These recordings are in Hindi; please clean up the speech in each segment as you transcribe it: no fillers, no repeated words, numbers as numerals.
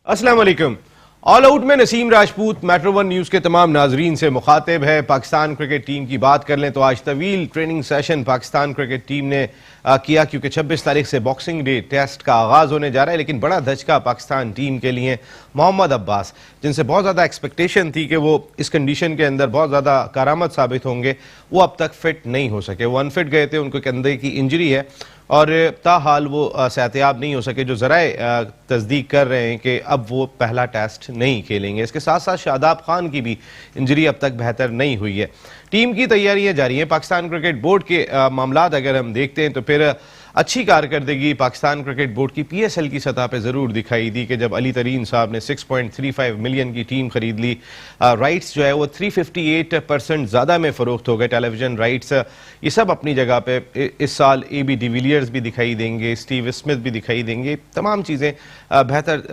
अस्सलाम वालेकुम। ऑल आउट में Naseem Rajput metro one news के तमाम नाजरीन से मुखातिब है। पाकिस्तान क्रिकेट टीम की बात कर लें तो आज तवील training session Pakistan cricket team ने किया, क्योंकि 26 तारीख से बॉक्सिंग डे टेस्ट का आगाज होने जा रहा है। लेकिन बड़ा धचका पाकिस्तान टीम के लिए मोहम्मद अब्बास, जिनसे बहुत ज़्यादा एक्सपेक्टेशन थी कि वो इस कंडीशन के अंदर बहुत ज़्यादा कारामद साबित होंगे, वो अब तक फिट नहीं हो सके। वो अनफिट गए थे, उनको कंधे की इंजरी है और ताहाल वो सेहतियाब नहीं हो सके, जो ज़राए तस्दीक कर रहे हैं कि अब वो पहला टेस्ट नहीं खेलेंगे। इसके साथ साथ शादाब खान की भी इंजरी अब तक बेहतर नहीं हुई है। टीम की तैयारियां जारी हैं। पाकिस्तान क्रिकेट बोर्ड के मामलात अगर हम देखते हैं तो फिर अच्छी कारकर्दगी पाकिस्तान क्रिकेट बोर्ड की PSL की सतह पर ज़रूर दिखाई दी कि जब अली तरीन साहब ने 6.35 मिलियन की टीम खरीद ली। राइट्स जो है वो 358% ज़्यादा में फ़रोख्त हो गए। टेलीविज़न राइट्स ये सब अपनी जगह पे इस साल AB डिविलियर्स भी दिखाई देंगे, स्टीव स्मिथ भी दिखाई देंगे। तमाम चीज़ें बेहतर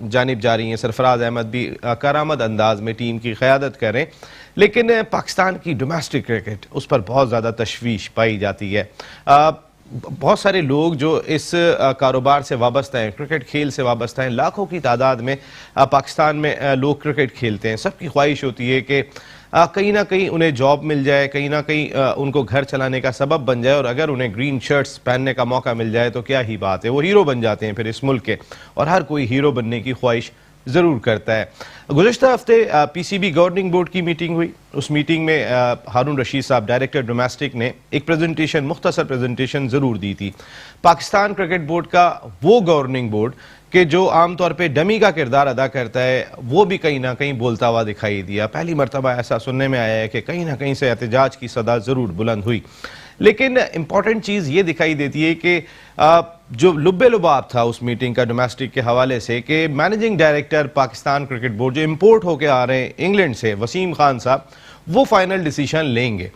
जानिब जा रही हैं। सरफराज अहमद भी कारामद अंदाज में टीम की क़यादत कर रहे हैं। लेकिन पाकिस्तान की डोमेस्टिक क्रिकेट, उस पर बहुत ज़्यादा तशवीश पाई जाती है। बहुत सारे लोग जो इस कारोबार से वाबस्ता हैं, क्रिकेट खेल से वाबस्ता हैं, लाखों की तादाद में पाकिस्तान में लोग क्रिकेट खेलते हैं। सबकी ख्वाहिश होती है कि कहीं ना कहीं उन्हें जॉब मिल जाए, कहीं ना कहीं उनको घर चलाने का सबब बन जाए, और अगर उन्हें ग्रीन शर्ट्स पहनने का मौका मिल जाए तो क्या ही बात है, वो हीरो बन जाते हैं फिर इस मुल्क के। और हर कोई हीरो बनने की ख्वाहिश ज़रूर करता है। गुज़श्ता हफ्ते PCB गवर्निंग बोर्ड की मीटिंग हुई। उस मीटिंग में हारून रशीद साहब, डायरेक्टर डोमेस्टिक, ने एक प्रेजेंटेशन, मुख्तसर प्रेजेंटेशन ज़रूर दी थी। पाकिस्तान क्रिकेट बोर्ड का वो गवर्निंग बोर्ड कि जो आमतौर पे डमी का किरदार अदा करता है, वो भी कहीं ना कहीं बोलता हुआ दिखाई दिया। पहली मरतबा ऐसा सुनने में आया है कि कहीं ना कहीं से एहतजाज की सदा ज़रूर बुलंद हुई। लेकिन इंपॉर्टेंट चीज़ ये दिखाई देती है कि जो लुब्बे लुबाब था उस मीटिंग का डोमेस्टिक के हवाले से, कि managing director Pakistan cricket board जो इंपोर्ट होके आ रहे हैं इंग्लैंड से, वसीम खान साहब, वो फाइनल डिसीजन लेंगे।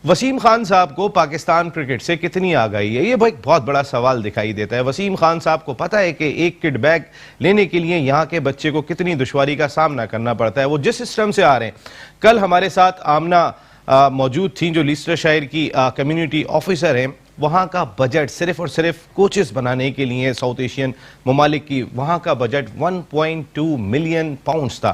वसीम खान साहब को पाकिस्तान क्रिकेट से कितनी आगाही है, ये भाई बहुत बड़ा सवाल दिखाई देता है। वसीम खान साहब को पता है कि एक किड बैग लेने के लिए यहाँ के बच्चे को कितनी दुश्वारी का सामना करना पड़ता है। वो जिस सिस्टम से आ रहे हैं, कल हमारे साथ आमना मौजूद थी जो लीस्टरशायर की कम्युनिटी ऑफिसर हैं, वहाँ का बजट सिर्फ और सिर्फ कोचेस बनाने के लिए साउथ एशियन ममालिक की, वहाँ का बजट 1.2 मिलियन पाउंड्स था।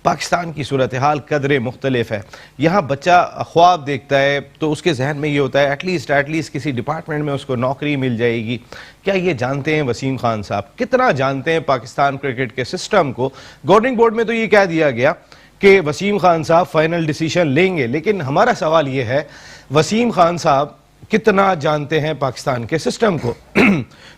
पाकिस्तान की सूरत हाल कदरे मुख्तलिफ है। यहाँ बच्चा ख्वाब देखता है तो उसके जहन में ये होता है एटलीस्ट किसी डिपार्टमेंट में उसको नौकरी मिल जाएगी। क्या ये जानते हैं वसीम खान साहब, कितना जानते हैं पाकिस्तान क्रिकेट के सिस्टम को? गवर्निंग बोर्ड में तो ये कह दिया गया कि वसीम खान साहब फाइनल डिसीजन लेंगे, लेकिन हमारा सवाल ये है, वसीम खान साहब कितना जानते हैं पाकिस्तान के सिस्टम को?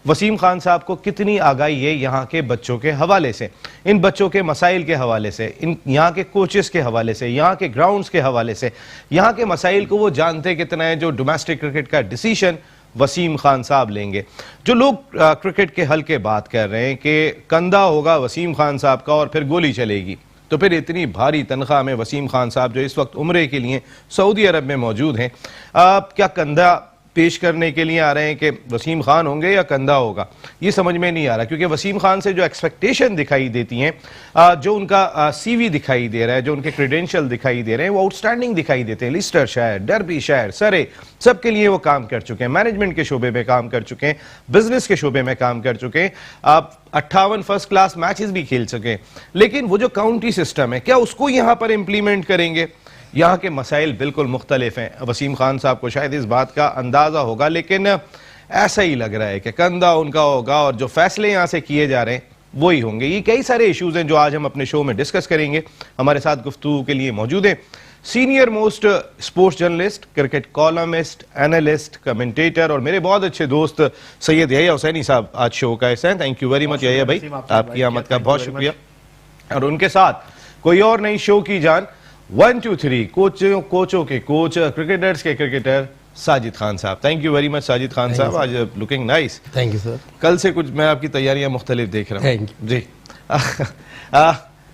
वसीम खान साहब को कितनी आगाही है यहाँ के बच्चों के हवाले से, इन बच्चों के मसाइल के हवाले से, इन यहाँ के कोचेस के हवाले से, यहाँ के ग्राउंड्स के हवाले से, यहाँ के मसाइल को वो जानते कितना है जो डोमेस्टिक क्रिकेट का डिसीजन वसीम खान साहब लेंगे? जो लोग क्रिकेट के हल के बात कर रहे हैं कि कंधा होगा वसीम खान साहब का और फिर गोली चलेगी, तो फिर इतनी भारी तनख्वाह में वसीम खान साहब जो इस वक्त उम्रे के लिए सऊदी अरब में मौजूद हैं, क्या कंधा पेश करने के लिए आ रहे हैं कि वसीम खान होंगे या कंधा होगा? ये समझ में नहीं आ रहा, क्योंकि वसीम खान से जो एक्सपेक्टेशन दिखाई देती हैं, जो उनका CV दिखाई दे रहा है, जो उनके क्रेडेंशियल दिखाई दे रहे हैं, वो आउटस्टैंडिंग दिखाई देते हैं। लिस्टरशायर, डर्बी शायर, सरे, सबके लिए वो काम कर चुके हैं, मैनेजमेंट के शोबे में काम कर चुके हैं, बिजनेस के शोबे में काम कर चुके हैं, 58 फर्स्ट क्लास मैचेस भी खेल सके। लेकिन वो जो काउंटी सिस्टम है, क्या उसको यहाँ पर इम्प्लीमेंट करेंगे? यहाँ के मसाइल बिल्कुल मुख्तलिफ हैं। वसीम खान साहब को शायद इस बात का अंदाज़ा होगा, लेकिन ऐसा ही लग रहा है कि कंधा उनका होगा और जो फैसले यहाँ से किए जा रहे हैं वही होंगे। ये कई सारे इश्यूज हैं जो आज हम अपने शो में डिस्कस करेंगे। हमारे साथ गुफ्तगू के लिए मौजूद हैं senior most sports journalist, cricket columnist, analyst, commentator और मेरे बहुत अच्छे दोस्त सैयद यहिया हुसैनी साहब आज शो का हिस्सा हैं। Thank you very much Yahya भाई, आपकी आमद का बहुत शुक्रिया। और उनके साथ कोई और नई शो की जान, 1 2 3 कोचों के कोच, क्रिकेटर्स के क्रिकेटर, साजिद खान साहब। Thank you very much Sajid Khan साहब, आज looking nice. Thank you sir. कल से कुछ मैं आपकी तैयारियां मुख्तलिफ देख रहा हूँ जी।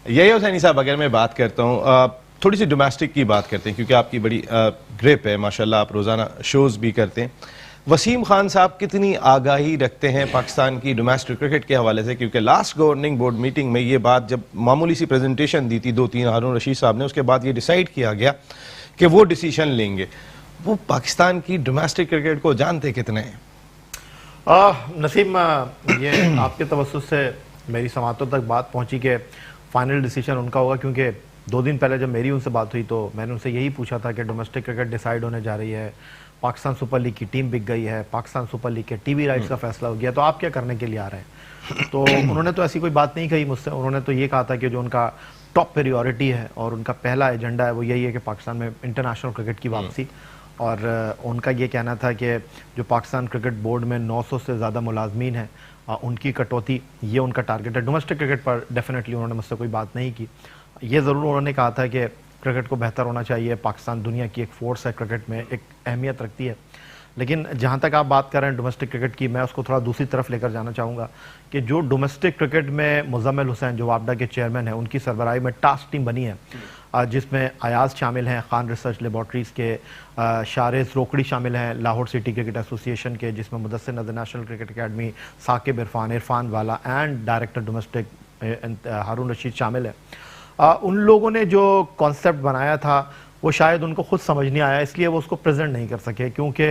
यहिया हुसैनी साहब, अगर मैं बात करता हूँ, थोड़ी सी डोमेस्टिक की बात करते हैं क्योंकि आपकी बड़ी ग्रिप है माशाल्लाह, आप रोज़ाना शोज़ भी करते हैं। वसीम खान साहब कितनी आगाही रखते हैं पाकिस्तान की डोमेस्टिक क्रिकेट के हवाले से? क्योंकि लास्ट गवर्निंग बोर्ड मीटिंग में ये बात, जब मामूली सी प्रेजेंटेशन दी थी 2-3 हारून रशीद साहब ने, उसके बाद ये डिसाइड किया गया कि वो डिसीजन लेंगे। वो पाकिस्तान की डोमेस्टिक क्रिकेट को जानते कितने हैं? नसीम, ये आपके तवज्जुह से मेरी समातों तक बात पहुंची कि फाइनल डिसीजन उनका होगा, क्योंकि 2 दिन पहले जब मेरी उनसे बात हुई तो मैंने उनसे यही पूछा था कि डोमेस्टिक क्रिकेट डिसाइड होने जा रही है, पाकिस्तान सुपर लीग की टीम बिक गई है, पाकिस्तान सुपर लीग के टीवी राइट्स का फैसला हो गया, तो आप क्या करने के लिए आ रहे हैं? तो उन्होंने तो ऐसी कोई बात नहीं कही मुझसे। उन्होंने तो ये कहा था कि जो उनका टॉप प्रायोरिटी है और उनका पहला एजेंडा है वो यही है कि पाकिस्तान में इंटरनेशनल क्रिकेट की वापसी। और उनका ये कहना था कि जो पाकिस्तान क्रिकेट बोर्ड में 900 से ज़्यादा मुलाजमीन हैं, उनकी कटौती, ये उनका टारगेट है। डोमेस्टिक क्रिकेट पर डेफिनेटली उन्होंने मुझसे कोई बात नहीं की। ये ज़रूर उन्होंने कहा था कि क्रिकेट को बेहतर होना चाहिए, पाकिस्तान दुनिया की एक फोर्स है, क्रिकेट में एक अहमियत रखती है। लेकिन जहाँ तक आप बात कर रहे हैं डोमेस्टिक क्रिकेट की, मैं उसको थोड़ा दूसरी तरफ लेकर जाना चाहूँगा कि जो डोमेस्टिक क्रिकेट में मुज़म्मिल हुसैन जो वापडा के चेयरमैन हैं, उनकी सरबराही में टास्क टीम बनी है, जिसमें अयाज शामिल हैं खान रिसर्च लेबॉर्ट्रीज़ के, शारेज़ रोकड़ी शामिल हैं लाहौर सिटी क्रिकेट एसोसिएशन के, जिसमें Mudassar Nazar national cricket academy, Saqib Irfan वाला and director domestic Haroon Rashid शामिल है। उन लोगों ने जो कॉन्सेप्ट बनाया था वो शायद उनको खुद समझ नहीं आया, इसलिए वो उसको प्रेजेंट नहीं कर सके, क्योंकि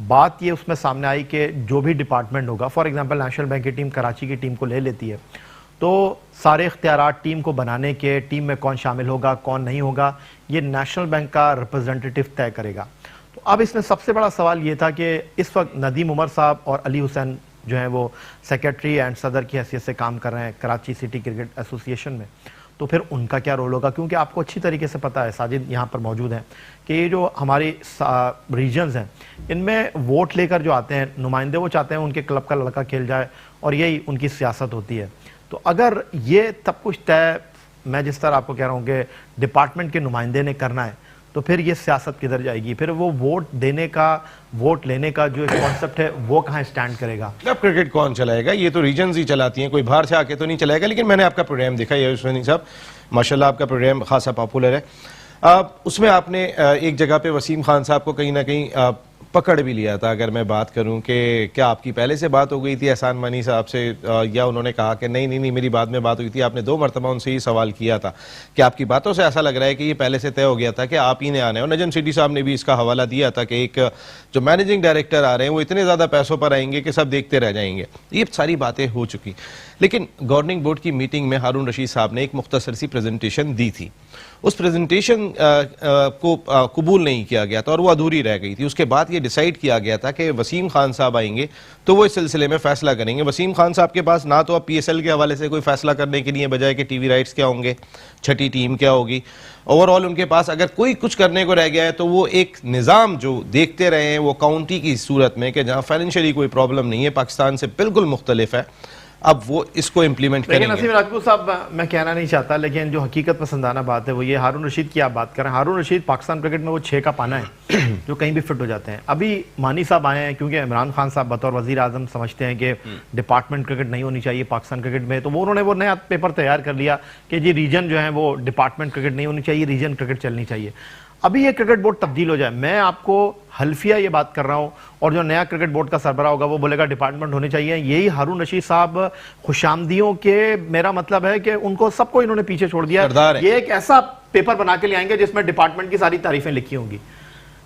बात ये उसमें सामने आई कि जो भी डिपार्टमेंट होगा, फॉर एग्जांपल नेशनल बैंक की टीम कराची की टीम को ले लेती है, तो सारे इख्तियारात टीम को बनाने के, टीम में कौन शामिल होगा कौन नहीं होगा, ये नेशनल बैंक का रिप्रेजेंटेटिव तय करेगा। तो अब इसमें सबसे बड़ा सवाल ये था कि इस वक्त नदीम उमर साहब और अली हुसैन जो हैं वो सेक्रेटरी एंड सदर की हैसियत से काम कर रहे हैं कराची सिटी क्रिकेट एसोसिएशन में, तो फिर उनका क्या रोल होगा? क्योंकि आपको अच्छी तरीके से पता है, साजिद यहाँ पर मौजूद हैं, कि ये जो हमारी रीजन्स हैं इनमें वोट लेकर जो आते हैं नुमाइंदे, वो चाहते हैं उनके क्लब का लड़का खेल जाए और यही उनकी सियासत होती है। तो अगर ये सब कुछ तय, मैं जिस तरह आपको कह रहा हूँ कि डिपार्टमेंट के नुमाइंदे ने करना है, तो फिर ये सियासत किधर जाएगी? फिर वो वोट देने का, वोट लेने का जो कॉन्सेप्ट है वो कहाँ स्टैंड करेगा? क्लब क्रिकेट कौन चलाएगा? ये तो रीजन्स ही चलाती हैं, कोई बाहर से आके तो नहीं चलाएगा। लेकिन मैंने आपका प्रोग्राम देखा यूसुफ साहब, माशाल्लाह आपका प्रोग्राम खासा पॉपुलर है। उसमें आपने एक जगह पे वसीम खान साहब को कहीं ना कहीं पकड़ भी लिया था। अगर मैं बात करूं कि क्या आपकी पहले से बात हो गई थी एहसान मनी साहब से, या उन्होंने कहा कि नहीं नहीं नहीं मेरी बाद में बात हुई थी? आपने 2 मरतबा उनसे ही सवाल किया था कि आपकी बातों से ऐसा लग रहा है कि ये पहले से तय हो गया था कि आप ही ने आने। और नजम सिटी साहब ने भी इसका हवाला दिया था कि एक जो मैनेजिंग डायरेक्टर आ रहे हैं वो इतने ज़्यादा पैसों पर आएंगे कि सब देखते रह जाएंगे। ये सारी बातें हो चुकी, लेकिन गवर्निंग बोर्ड की मीटिंग में हारून रशीद साहब ने एक मुख्तसर सी प्रेजेंटेशन दी थी। उस प्रेजेंटेशन को कबूल नहीं किया गया था और वो अधूरी रह गई थी। उसके बाद ये डिसाइड किया गया था कि वसीम खान साहब आएंगे तो वो इस सिलसिले में फैसला करेंगे। वसीम खान साहब के पास ना तो अब PSL के हवाले से कोई फैसला करने के लिए बजाय कि टीवी राइट्स क्या होंगे, छठी टीम क्या होगी, ओवरऑल उनके पास अगर कोई कुछ करने को रह गया है तो वो एक निज़ाम जो देखते रहे हैं वो काउंटी की सूरत में कि जहाँ फाइनेंशियली कोई प्रॉब्लम नहीं है, पाकिस्तान से बिल्कुल मुख्तलिफ है, अब वो इसको इम्प्लीमेंट करेंगे। लेकिन नसीम राजपूत साहब, मैं कहना नहीं चाहता, लेकिन जो हकीकत पसंदाना बात है वो ये, हारून रशीद की आप बात करें, हारून रशीद पाकिस्तान क्रिकेट में वो 6 का पाना है जो कहीं भी फिट हो जाते हैं। अभी मानी साहब आए हैं क्योंकि इमरान खान साहब बतौर वजीर आजम समझते हैं कि डिपार्टमेंट क्रिकेट नहीं होनी चाहिए पाकिस्तान क्रिकेट में, तो वो उन्होंने वो नया पेपर तैयार कर लिया कि जी रीजन जो है वो डिपार्टमेंट क्रिकेट नहीं होनी चाहिए, रीजन क्रिकेट चलनी चाहिए। अभी ये क्रिकेट बोर्ड तब्दील हो जाए, मैं आपको हल्फिया ये बात कर रहा हूं, और जो नया क्रिकेट बोर्ड का सरबराह होगा वो बोलेगा डिपार्टमेंट होने चाहिए, यही हारून रशीद साहब खुशामदियों के, मेरा मतलब है कि उनको सबको इन्होंने पीछे छोड़ दिया। ये एक ऐसा पेपर बना के ले आएंगे जिसमें डिपार्टमेंट की सारी तारीफें लिखी होंगी।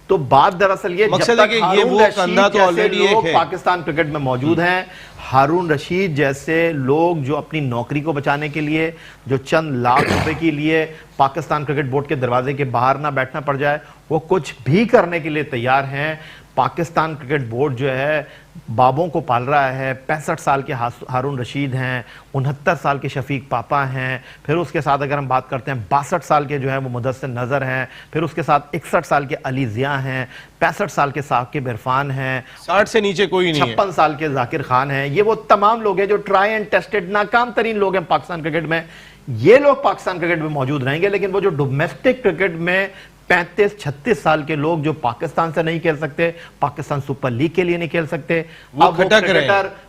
तो बात दरअसल ये, जब तक हारून रशीद जैसे लोग पाकिस्तान क्रिकेट में मौजूद हैं, हारून रशीद जैसे लोग जो अपनी नौकरी को बचाने के लिए, जो चंद लाख रुपए के लिए पाकिस्तान क्रिकेट बोर्ड के दरवाजे के बाहर ना बैठना पड़ जाए, वो कुछ भी करने के लिए तैयार हैं। पाकिस्तान क्रिकेट बोर्ड जो है बाबों को पाल रहा है। 65 साल के हारून रशीद हैं, 69 साल के शफीक पापा हैं, फिर उसके साथ अगर हम बात करते हैं 62 साल के जो है वो मुदस्सिर नज़र हैं, फिर उसके साथ 61 साल के अली ज़िया हैं, 65 साल के साकिब इरफान हैं, 60 से नीचे कोई नहीं, 56 साल के जाकिर खान हैं। ये वो तमाम लोग हैं जो ट्राई एंड टेस्टेड नाकाम तरीन लोग हैं पाकिस्तान क्रिकेट में। ये लोग पाकिस्तान क्रिकेट में मौजूद रहेंगे, लेकिन वो जो डोमेस्टिक क्रिकेट में 35-36 साल के लोग जो पाकिस्तान से नहीं खेल सकते, पाकिस्तान सुपर लीग के लिए नहीं खेल सकते, अब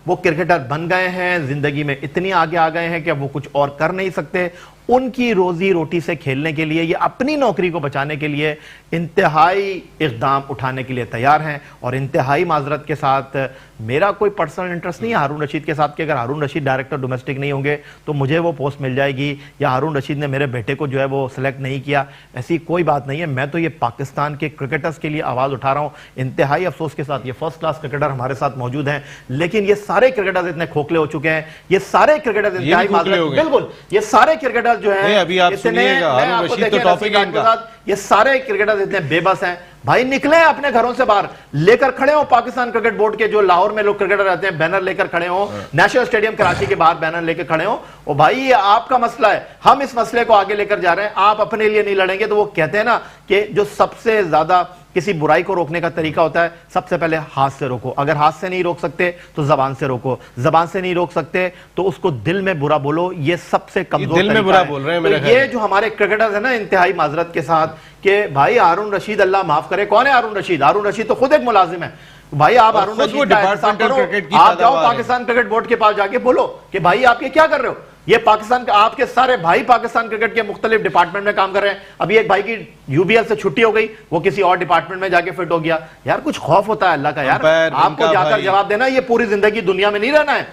वो क्रिकेटर बन गए हैं, जिंदगी में इतनी आगे आ गए हैं कि अब वो कुछ और कर नहीं सकते, उनकी रोजी रोटी से खेलने के लिए, ये अपनी नौकरी को बचाने के लिए इंतहाई इक़दाम उठाने के लिए तैयार हैं। और इंतहाई माजरत के साथ, मेरा कोई पर्सनल इंटरेस्ट नहीं है हारून रशीद के साथ कि अगर हारून रशीद डायरेक्टर डोमेस्टिक नहीं होंगे तो मुझे वो पोस्ट मिल जाएगी, या हारून रशीद ने मेरे बेटे को जो है वो सिलेक्ट नहीं किया। ऐसी कोई बात नहीं है। मैं तो ये पाकिस्तान के क्रिकेटर्स के लिए आवाज उठा रहा हूं, इंतहाई अफसोस के साथ। ये फर्स्ट क्लास क्रिकेटर हमारे साथ मौजूद हैं, लेकिन ये सारे क्रिकेटर्स इतने खोखले हो चुके हैं, ये सारे क्रिकेटर्स इंतहाई माजरत, बिल्कुल ये सारे क्रिकेटर्स जो है, अभी आप सुनिएगा, हारून रशीद तो टॉपिक है इनका। ये सारे क्रिकेटर्स इतने बेबस हैं, भाई निकले अपने घरों से बाहर, लेकर खड़े हो पाकिस्तान क्रिकेट बोर्ड के, जो लाहौर में लोग क्रिकेटर रहते हैं, बैनर लेकर खड़े हो, नेशनल स्टेडियम कराची के बाहर बैनर लेकर खड़े हो। और भाई ये आपका मसला है, हम इस मसले को आगे लेकर जा रहे हैं, आप अपने लिए नहीं लड़ेंगे। तो वो कहते हैं ना कि जो सबसे ज्यादा किसी बुराई को रोकने का तरीका होता है, सबसे पहले हाथ से रोको। अगर हाथ से नहीं रोक सकते तो जबान से रोको, जबान से नहीं रोक सकते तो उसको दिल में बुरा बोलो। ये सबसे कमजोर दिल में बुरा बोल रहे हैं मेरे तो ये जो हमारे क्रिकेटर्स है ना, इंतहाई माजरत के साथ, कि भाई हारून रशीद, अल्लाह माफ करे, कौन है हारून रशीद? हारून रशीद तो खुद एक मुलाजिम है। भाई आप हारून रशीद का एहतसाब करो, आप जाओ पाकिस्तान क्रिकेट बोर्ड के पास जाके बोलो कि भाई आप ये क्या कर रहे हो। ये पाकिस्तान, आपके सारे भाई पाकिस्तान क्रिकेट के मुख्तलिफ डिपार्टमेंट में काम कर रहे हैं। अभी एक भाई की यूबीएल से छुट्टी हो गई, वो किसी और डिपार्टमेंट में जाके फिट हो गया। यार कुछ खौफ होता है अल्लाह का यार, आपको जाकर जवाब देना। ये पूरी जिंदगी दुनिया में नहीं रहना है,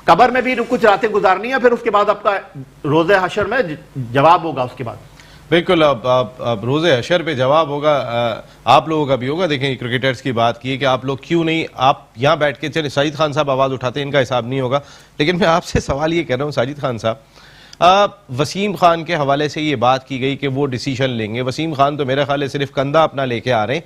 कब्र में भी कुछ रातें गुजारनी है, फिर उसके बाद आपका रोजे हशर में जवाब होगा उसके बाद। बिल्कुल, अब रोजे हशर पे जवाब होगा, आप लोगों का भी होगा। देखें, क्रिकेटर्स की बात की है कि आप लोग क्यों नहीं, आप यहाँ बैठ के, चले साजिद खान साहब आवाज उठाते हैं, इनका हिसाब नहीं होगा, लेकिन मैं आपसे सवाल ये कर रहा हूँ साजिद खान साहब, वसीम खान के हवाले से ये बात की गई कि वो डिसीजन लेंगे। वसीम खान तो मेरा ख्याल है सिर्फ कंधा अपना लेके आ रहे हैं,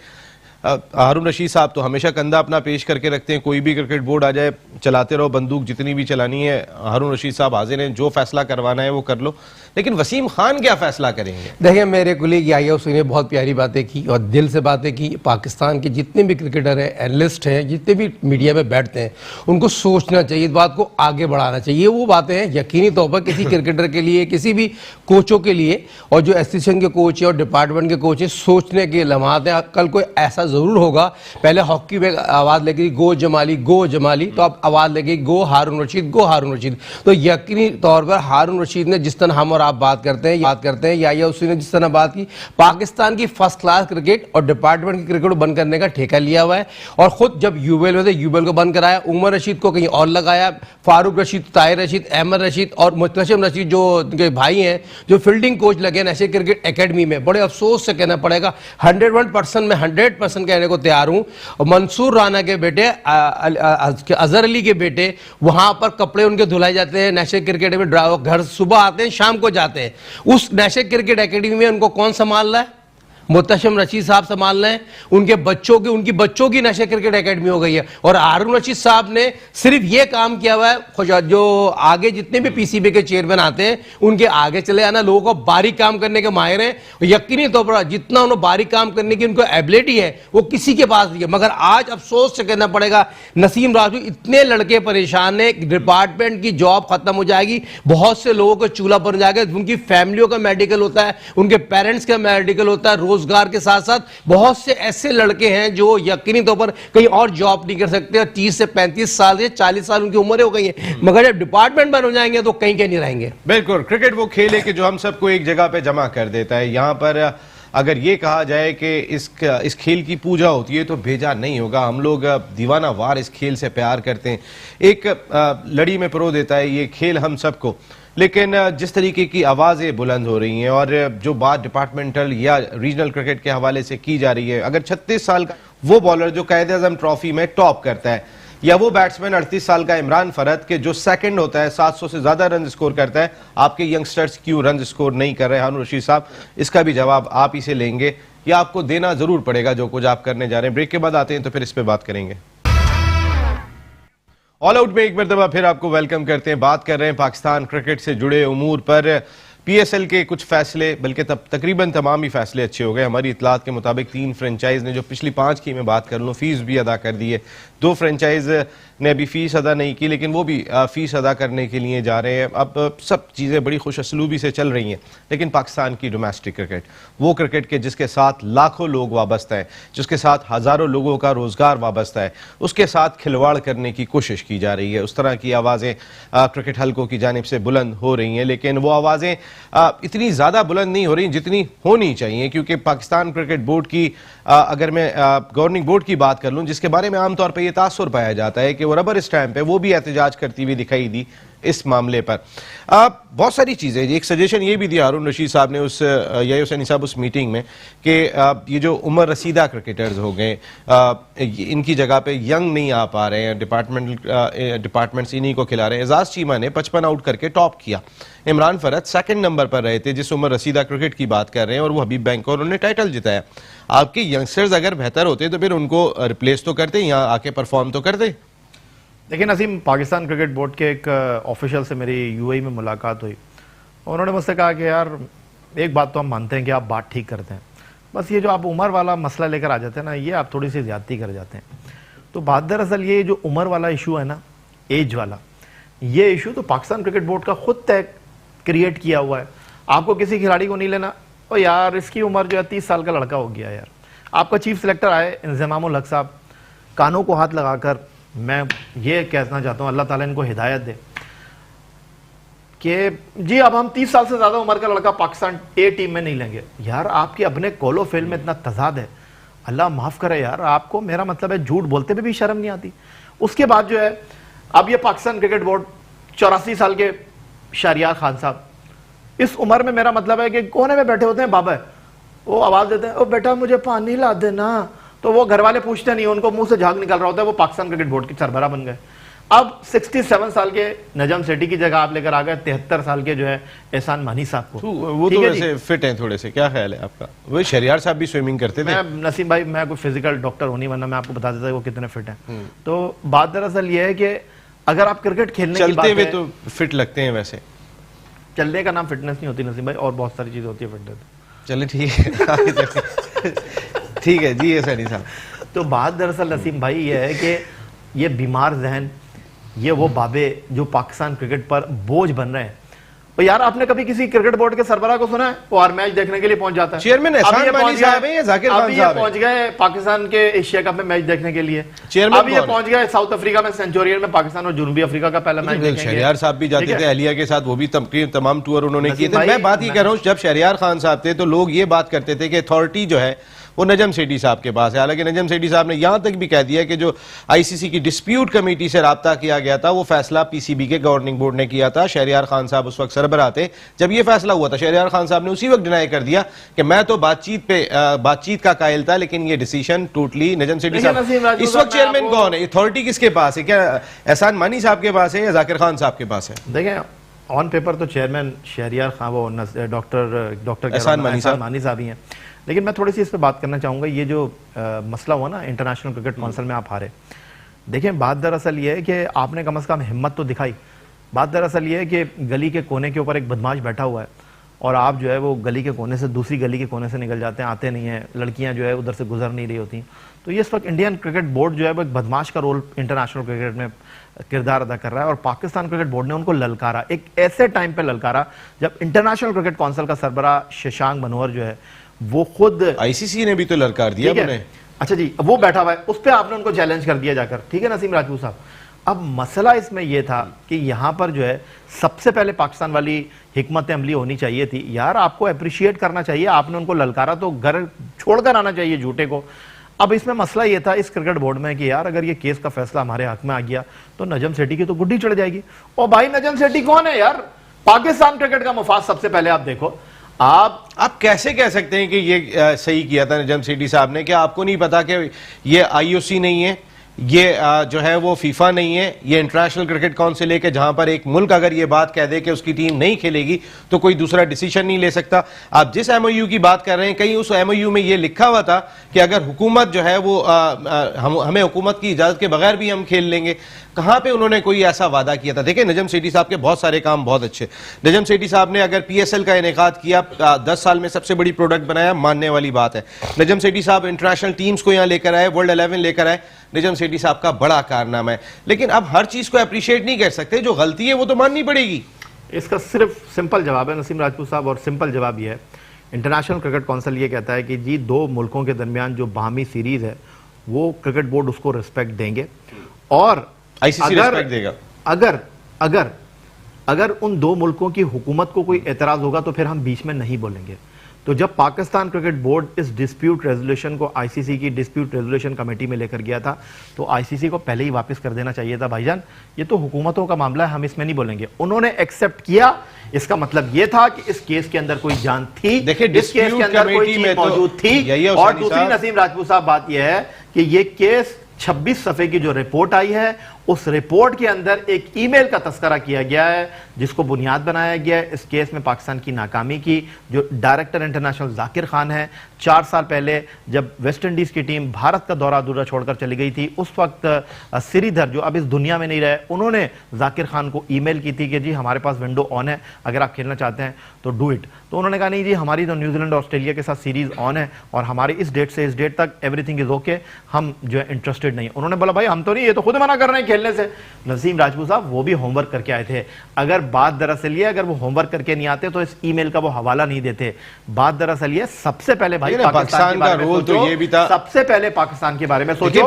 हारून रशीद साहब तो हमेशा कंधा अपना पेश करके रखते हैं, कोई भी क्रिकेट बोर्ड आ जाए चलाते रहो, बंदूक जितनी भी चलानी है। हारून रशीद साहब हाजिर हैं, जो फैसला करवाना है वो कर लो, लेकिन वसीम खान क्या फैसला करेंगे? देखिए, मेरे कुलीग याहिया हुसैन ने बहुत प्यारी बातें की और दिल से बातें की। पाकिस्तान के जितने भी क्रिकेटर हैं, एनालिस्ट हैं, जितने भी मीडिया में बैठते हैं, उनको सोचना चाहिए, इस बात को आगे बढ़ाना चाहिए। वो बातें हैं यकीनी तौर पर किसी क्रिकेटर के लिए, किसी भी कोचों के लिए, और जो एसोसिएशन के कोच है और डिपार्टमेंट के कोच हैं, सोचने के लम्हात हैं। कल कोई ऐसा जरूर होगा, पहले हॉकी में आवाज लगेगी गो जमाली, गो जमाली, तो अब आवाज लगेगी गो हारून रशीद, गो हारून रशीद। तो यकीनी तौर पर हारून रशीद ने, जिस तरह हम और आप बात करते हैं, याहिया हुसैन ने जिस तरह बात की, पाकिस्तान की फर्स्ट क्लास क्रिकेट और डिपार्टमेंट की क्रिकेट को बंद करने का ठेका लिया हुआ है। और खुद जब यूबीएल में थे, यूबीएल को बंद कराया, उमर रशीद को कहीं और लगाया, फारूक रशीद, ताहिर रशीद, अहमद रशीद और मुतशम रशीद जो उनके भाई हैं, जो फील्डिंग कोच लगे नेशनल क्रिकेट एकेडमी में। बड़े अफसोस से कहना पड़ेगा, 101% में 100% कहने को तैयार हूं, मंसूर राना के बेटे, अजहर अली के बेटे, वहां पर कपड़े उनके धुलाए जाते हैं नेशनल क्रिकेट में, घर सुबह आते हैं शाम को जाते हैं। उस नेशनल क्रिकेट एकेडमी में उनको कौन संभाल रहा है? मुतशम रशीद साहब संभाल रहे हैं। उनके बच्चों की नेशनल क्रिकेट एकेडमी हो गई है। और हारून रशीद साहब ने सिर्फ ये काम किया हुआ है, जो आगे जितने भी पीसीबी के चेयरमैन आते हैं उनके आगे चले आना, लोगों को बारीक काम करने के माहिर हैं। यकीनी तौर पर जितना उन्हें बारीक काम करने की उनको एबिलिटी है वो किसी के पास नहीं है। मगर आज अफसोस से कहना पड़ेगा, नसीम राजू, इतने लड़के परेशान है, डिपार्टमेंट की जॉब खत्म हो जाएगी, बहुत से लोगों को चूल्हा बन जाएगा, उनकी फैमिलियों का मेडिकल होता है, उनके पेरेंट्स का मेडिकल होता है, रोजगार के साथ साथ बहुत से ऐसे लड़के हैं जो यकीनी तौर पर कहीं और जॉब नहीं कर सकते, और 30 से 35 साल से 40 साल उनकी उम्र हो गई है, मगर जब डिपार्टमेंट बन हो जाएंगे तो कहीं के नहीं रहेंगे। बिल्कुल, क्रिकेट वो खेल है कि जो हम सबको एक जगह पे जमा कर देता है। यहां पर अगर ये कहा जाए कि इस खेल की पूजा होती है तो भेजा नहीं होगा। हम लोग दीवाना वार इस खेल से प्यार करते हैं, एक लड़ी में परो देता है ये खेल हम सबको। लेकिन जिस तरीके की आवाज़ें बुलंद हो रही हैं और जो बात डिपार्टमेंटल या रीजनल क्रिकेट के हवाले से की जा रही है, अगर 36 साल का वो बॉलर जो कायद-ए-आज़म ट्रॉफी में टॉप करता है, या वो बैट्समैन 38 साल का इमरान फरद के जो सेकंड होता है, 700 से ज्यादा रन स्कोर करता है, आपके यंगस्टर्स क्यों रन स्कोर नहीं कर रहे? हारून रशीद साहब, इसका भी जवाब आप ही से लेंगे या आपको देना जरूर पड़ेगा जो कुछ आप करने जा रहे हैं? ब्रेक के बाद आते हैं तो फिर इस पर बात करेंगे। ऑल आउट में एक मरतबा फिर आपको वेलकम करते हैं। बात कर रहे हैं पाकिस्तान क्रिकेट से जुड़े उमूर पर। पीएसएल के कुछ फैसले, बल्कि तकरीबन तमाम ही फैसले अच्छे हो गए। हमारी इतलात के मुताबिक 3 फ्रेंचाइज ने, जो पिछली 5 की मैं बात कर लूँ, फीस भी अदा कर दी है। 2 फ्रेंचाइज ने अभी फीस अदा नहीं की, लेकिन वो भी फीस अदा करने के लिए जा रहे हैं। अब सब चीज़ें बड़ी खुश असलूबी से चल रही हैं, लेकिन पाकिस्तान की डोमेस्टिक क्रिकेट, वो क्रिकेट के जिसके साथ लाखों लोग वाबस्ता है, जिसके साथ हज़ारों लोगों का रोज़गार वाबस्ता है, उसके साथ खिलवाड़ करने की कोशिश की जा रही है। उस तरह की आवाज़ें क्रिकेट हल्कों की जानिब से बुलंद हो रही हैं, लेकिन वो आवाज़ें इतनी ज़्यादा बुलंद नहीं हो रही जितनी होनी चाहिए, क्योंकि पाकिस्तान क्रिकेट बोर्ड की अगर मैं गवर्निंग बोर्ड की बात कर लूँ, जिसके बारे में आमतौर पर यह तासुर पाया जाता है कि वो रबर स्टैम्प है, वो भी एहतजाज करती हुई दिखाई दी इस मामले पर। बहुत सारी चीज़ें, एक सजेशन ये भी दिया हारून रशीद साहब ने उस या हुसैनी साहब उस मीटिंग में कि ये जो उम्र रसीदा क्रिकेटर्स हो गए, इनकी जगह पे यंग नहीं आ पा रहे हैं, डिपार्टमेंट्स इन्हीं को खिला रहे हैं। एजाज चीमा ने 55 आउट करके टॉप किया, इमरान फरद सेकंड नंबर पर रहे थे जिस उम्र रसीदा क्रिकेट की बात कर रहे हैं, और वो हबीब बैंक और उन्होंने टाइटल जिताया। आपके यंगस्टर्स अगर बेहतर होते तो फिर उनको रिप्लेस तो करते, यहाँ आके परफॉर्म तो करते। देखिए नसीम, पाकिस्तान क्रिकेट बोर्ड के एक ऑफिशियल से मेरी यूएई में मुलाकात हुई, उन्होंने मुझसे कहा कि यार एक बात तो हम मानते हैं कि आप बात ठीक करते हैं, बस ये जो आप उम्र वाला मसला लेकर आ जाते हैं ना, ये आप थोड़ी सी ज्यादती कर जाते हैं। तो बात दरअसल ये जो उम्र वाला इशू है ना, एज वाला, ये इशू तो पाकिस्तान क्रिकेट बोर्ड का खुद तय क्रिएट किया हुआ है। आपको किसी खिलाड़ी को नहीं लेना, और यार इसकी उम्र जो है 30 साल का लड़का हो गया यार। आपका चीफ सिलेक्टर आए इंजमामुल हक साहब, कानों को हाथ लगाकर मैं ये कहना चाहता हूं, अल्लाह ताला इनको हिदायत दे कि जी अब हम 30 साल से ज्यादा उम्र का लड़का पाकिस्तान ए टीम में नहीं लेंगे। यार आपके अपने कोलो फिल्म में इतना तजाद है, अल्लाह माफ करे यार, आपको मेरा मतलब है झूठ बोलते भी शर्म नहीं आती। उसके बाद जो है अब ये पाकिस्तान क्रिकेट बोर्ड 84 साल के शहरियार खान साहब, इस उम्र में मेरा मतलब है कि कोने में बैठे होते हैं बाबा, वो आवाज देते हैं, ओ बेटा मुझे पानी ला देना, तो वो घर वाले पूछते नहीं, उनको मुंह से झाग निकल रहा होता है, वो पाकिस्तान क्रिकेट बोर्ड के सरबराह बन गए। अब 67 साल के नजम सेठी की जगह आप लेकर आ गए 73 साल के जो है एहसान मानी साहब को। वो तो वैसे फिट हैं थोड़े से, क्या ख्याल है आपका? वो शहरियार साहब भी स्विमिंग करते थे। मैं नसीम भाई, मैं कोई फिजिकल डॉक्टर होनी, वरना मैं आपको बता देता वो कितने फिट हैं। तो बात दरअसल ये है कि अगर आप क्रिकेट खेलने की बात चलते हुए तो फिट लगते हैं, वैसे चलने का नाम फिटनेस नहीं होती नसीम भाई, और बहुत सारी चीज होती है फिटनेस। चले ठीक है ठीक है जी हुसैनी साहब। तो बात दरअसल नसीम भाई ये है कि ये बीमार जहन, ये वो बाबे जो पाकिस्तान क्रिकेट पर बोझ बन रहे हैं। तो यार आपने कभी किसी क्रिकेट बोर्ड के सरबरा को सुना है वो हर मैच देखने के लिए पहुंच जाता है? चेयरमैन एहसान मानी साहब हैं या जाकिर खान साहब पहुंच गए पाकिस्तान के एशिया कप में मैच देखने के लिए। चेयरमैन अब ये पहुंच गए साउथ अफ्रीका में, सेंचुरियन में पाकिस्तान और जनूबी अफ्रीका का पहला मैच देखेंगे। शहरियार साहब भी जाते थे अहलिया के साथ, वो भी तमाम टूर उन्होंने किए थे। मैं बात ये कर रहा हूँ, जब शहरियार खान साहब थे तो लोग ये बात करते थे कि अथॉरिटी जो है वो नजम सेठी साहब के पास है। हालांकि नजम सेठी साहब ने यहां तक भी कह दिया कि जो आईसीसी की डिस्प्यूट कमेटी से राब्ता किया गया था वो फैसला पीसीबी के गवर्निंग बोर्ड ने किया था। शहरियार खान साहब उस वक्त सरबराह थे जब ये फैसला हुआ था। शहरियार खान साहब ने उसी वक्त डिनाई कर दिया कि मैं तो बातचीत का कायल था, लेकिन ये डिसीजन टोटली नजम सेठी साहब। इस वक्त चेयरमैन कौन है? अथॉरिटी किसके पास है? क्या एहसान मानी साहब के पास है या जाकिर खान साहब के पास है? देखें, ऑन पेपर तो चेयरमैन शहरियार खान, वो डॉक्टर एहसान मानी साहब ही हैं, लेकिन मैं थोड़ी सी इस पर बात करना चाहूँगा। ये जो मसला हुआ ना इंटरनेशनल क्रिकेट काउंसिल में आप हारे, देखें बात दरअसल ये है कि आपने कम से कम हिम्मत तो दिखाई। बात दरअसल ये है कि गली के कोने के ऊपर एक बदमाश बैठा हुआ है और आप जो है वो गली के कोने से दूसरी गली के कोने से निकल जाते हैं, आते नहीं हैं, लड़कियां जो है उधर से गुजर नहीं रही होती। तो ये इस वक्त इंडियन क्रिकेट बोर्ड जो है वो एक बदमाश का रोल इंटरनेशनल क्रिकेट में किरदार अदा कर रहा है, और पाकिस्तान क्रिकेट बोर्ड ने उनको ललकारा, एक ऐसे टाइम पे ललकारा जब इंटरनेशनल क्रिकेट काउंसिल का सरबराह शशांक मनोहर जो है वो खुद, आईसीसी ने भी तो ललकार दिया उन्हें। अच्छा जी, वो बैठा हुआ है, उस पर आपने उनको चैलेंज कर दिया जाकर, ठीक है नसीम राजपूत साहब। अब मसला इसमें यह था कि यहां पर जो है सबसे पहले पाकिस्तान वाली हिकमत अमली होनी चाहिए थी। यार आपको अप्रिशिएट करना चाहिए, आपने उनको ललकारा तो घर छोड़कर आना चाहिए झूठे को। अब इसमें मसला यह था इस क्रिकेट बोर्ड में कि यार अगर ये केस का फैसला हमारे हक में आ गया तो नजम सेठी की तो गुड्डी चढ़ जाएगी। और भाई नजम सेठी कौन है यार? पाकिस्तान क्रिकेट का मुफाद सबसे पहले आप देखो। आप कैसे कह सकते हैं कि ये सही किया था नजम सेठी साहब ने? क्या आपको नहीं पता कि ये आईओसी नहीं है, ये जो है वो फीफा नहीं है, ये इंटरनेशनल क्रिकेट काउंसिल है कि जहां पर एक मुल्क अगर ये बात कह दे कि उसकी टीम नहीं खेलेगी तो कोई दूसरा डिसीजन नहीं ले सकता। आप जिस एमओयू की बात कर रहे हैं, कहीं उस एमओयू में ये लिखा हुआ था कि अगर हुकूमत जो है वो हमें हुकूमत की इजाजत के बगैर भी हम खेल लेंगे? कहां पे उन्होंने कोई ऐसा वादा किया था? देखिए नजम सेठी साहब के बहुत सारे काम बहुत अच्छे। नजम सेठी साहब ने अगर पीएसएल का इनेकाद किया, 10 साल में सबसे बड़ी प्रोडक्ट बनाया, मानने वाली बात है। नजम सेठी साहब इंटरनेशनल टीम्स को यहां लेकर आए, वर्ल्ड 11 लेकर आए, नजम सेठी साहब का बड़ा कारनामा है। लेकिन अब हर चीज को अप्रिशिएट नहीं कर सकते, जो गलती है वो तो माननी पड़ेगी। इसका सिर्फ सिंपल जवाब है नसीम राजपूत साहब, और सिंपल जवाब यह है, इंटरनेशनल क्रिकेट काउंसिल ये कहता है कि जी दो मुल्कों के दरमियान जो बाहमी सीरीज है वो क्रिकेट बोर्ड उसको रिस्पेक्ट देंगे, और आईसीसी रिस्पेक्ट देगा। अगर अगर उन दो मुल्कों की हुकूमत को कोई एतराज होगा तो फिर हम बीच में नहीं बोलेंगे। तो जब पाकिस्तान क्रिकेट बोर्ड इस डिस्प्यूट रेजोल्यूशन को आईसीसी की डिस्प्यूट रेजोल्यूशन कमेटी में लेकर गया था, तो आईसीसी को पहले ही वापस कर देना चाहिए था, भाईजान ये तो हुकूमतों का मामला है, हम इसमें नहीं बोलेंगे। उन्होंने एक्सेप्ट किया, इसका मतलब ये था कि इस केस के अंदर कोई जान थी, देखिए इस केस के अंदर कोई चीज मौजूद थी। और दूसरी नसीम राजपूत साहब बात यह है कि ये केस 26 सफ़े की जो रिपोर्ट आई है, उस रिपोर्ट के अंदर एक ईमेल का तस्करा किया गया है जिसको बुनियाद बनाया गया है इस केस में पाकिस्तान की नाकामी की। जो डायरेक्टर इंटरनेशनल जाकिर खान है, 4 साल पहले जब वेस्ट इंडीज की टीम भारत का दौरा अधूरा छोड़कर चली गई थी, उस वक्त श्रीधर जो अब इस दुनिया में नहीं रहे, उन्होंने जाकिर खान को ईमेल की थी कि जी हमारे पास विंडो ऑन है, अगर आप खेलना चाहते हैं तो डू इट। तो उन्होंने कहा नहीं जी, हमारी तो न्यूजीलैंड और ऑस्ट्रेलिया के साथ सीरीज ऑन है और हमारी इस डेट से इस डेट तक एवरीथिंग इज ओके, हम जो है इंटरेस्टेड नहीं। उन्होंने बोला भाई हम तो नहीं, ये तो खुद मना कर रहे हैं खेलने से। नसीम राजपूत साहब वो भी होमवर्क करके आए थे। अगर बात दरअसल ये, अगर वो होमवर्क करके नहीं आते तो इस ईमेल का वो हवाला नहीं देते। बात दरअसल ये, सबसे पहले भाई पाकिस्तान का रोल तो ये भी था, सबसे पहले पाकिस्तान के बारे में सोचो।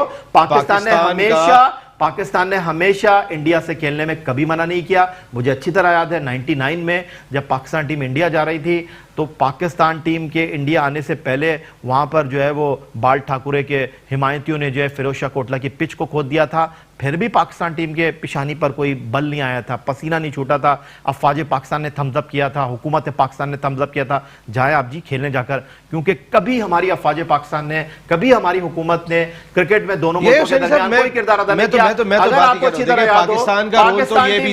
पाकिस्तान ने हमेशा इंडिया से खेलने में कभी मना नहीं किया। मुझे अच्छी तरह याद है 99 में जब पाकिस्तान टीम इंडिया जा रही थी, तो पाकिस्तान टीम के इंडिया आने से पहले वहां पर जो है वो बाल ठाकुरे के हिमायतियों ने जो है फिरोज शाह कोटला की पिच को खोद दिया था, फिर भी पाकिस्तान टीम के पिशानी पर कोई बल नहीं आया था, पसीना नहीं छूटा था। अफवाज पाकिस्तान ने थम्स अप किया था, हुकूमत पाकिस्तान ने थम्स अप किया था, जाए आप जी खेलने जाकर, क्योंकि कभी हमारी अफवाज पाकिस्तान ने, कभी हमारी हुकूमत ने क्रिकेट में दोनों मुल्कों के दरमियान कोई किरदार अदा नहीं किया। अगर आपको अच्छी तरह याद हो, पाकिस्तान टीम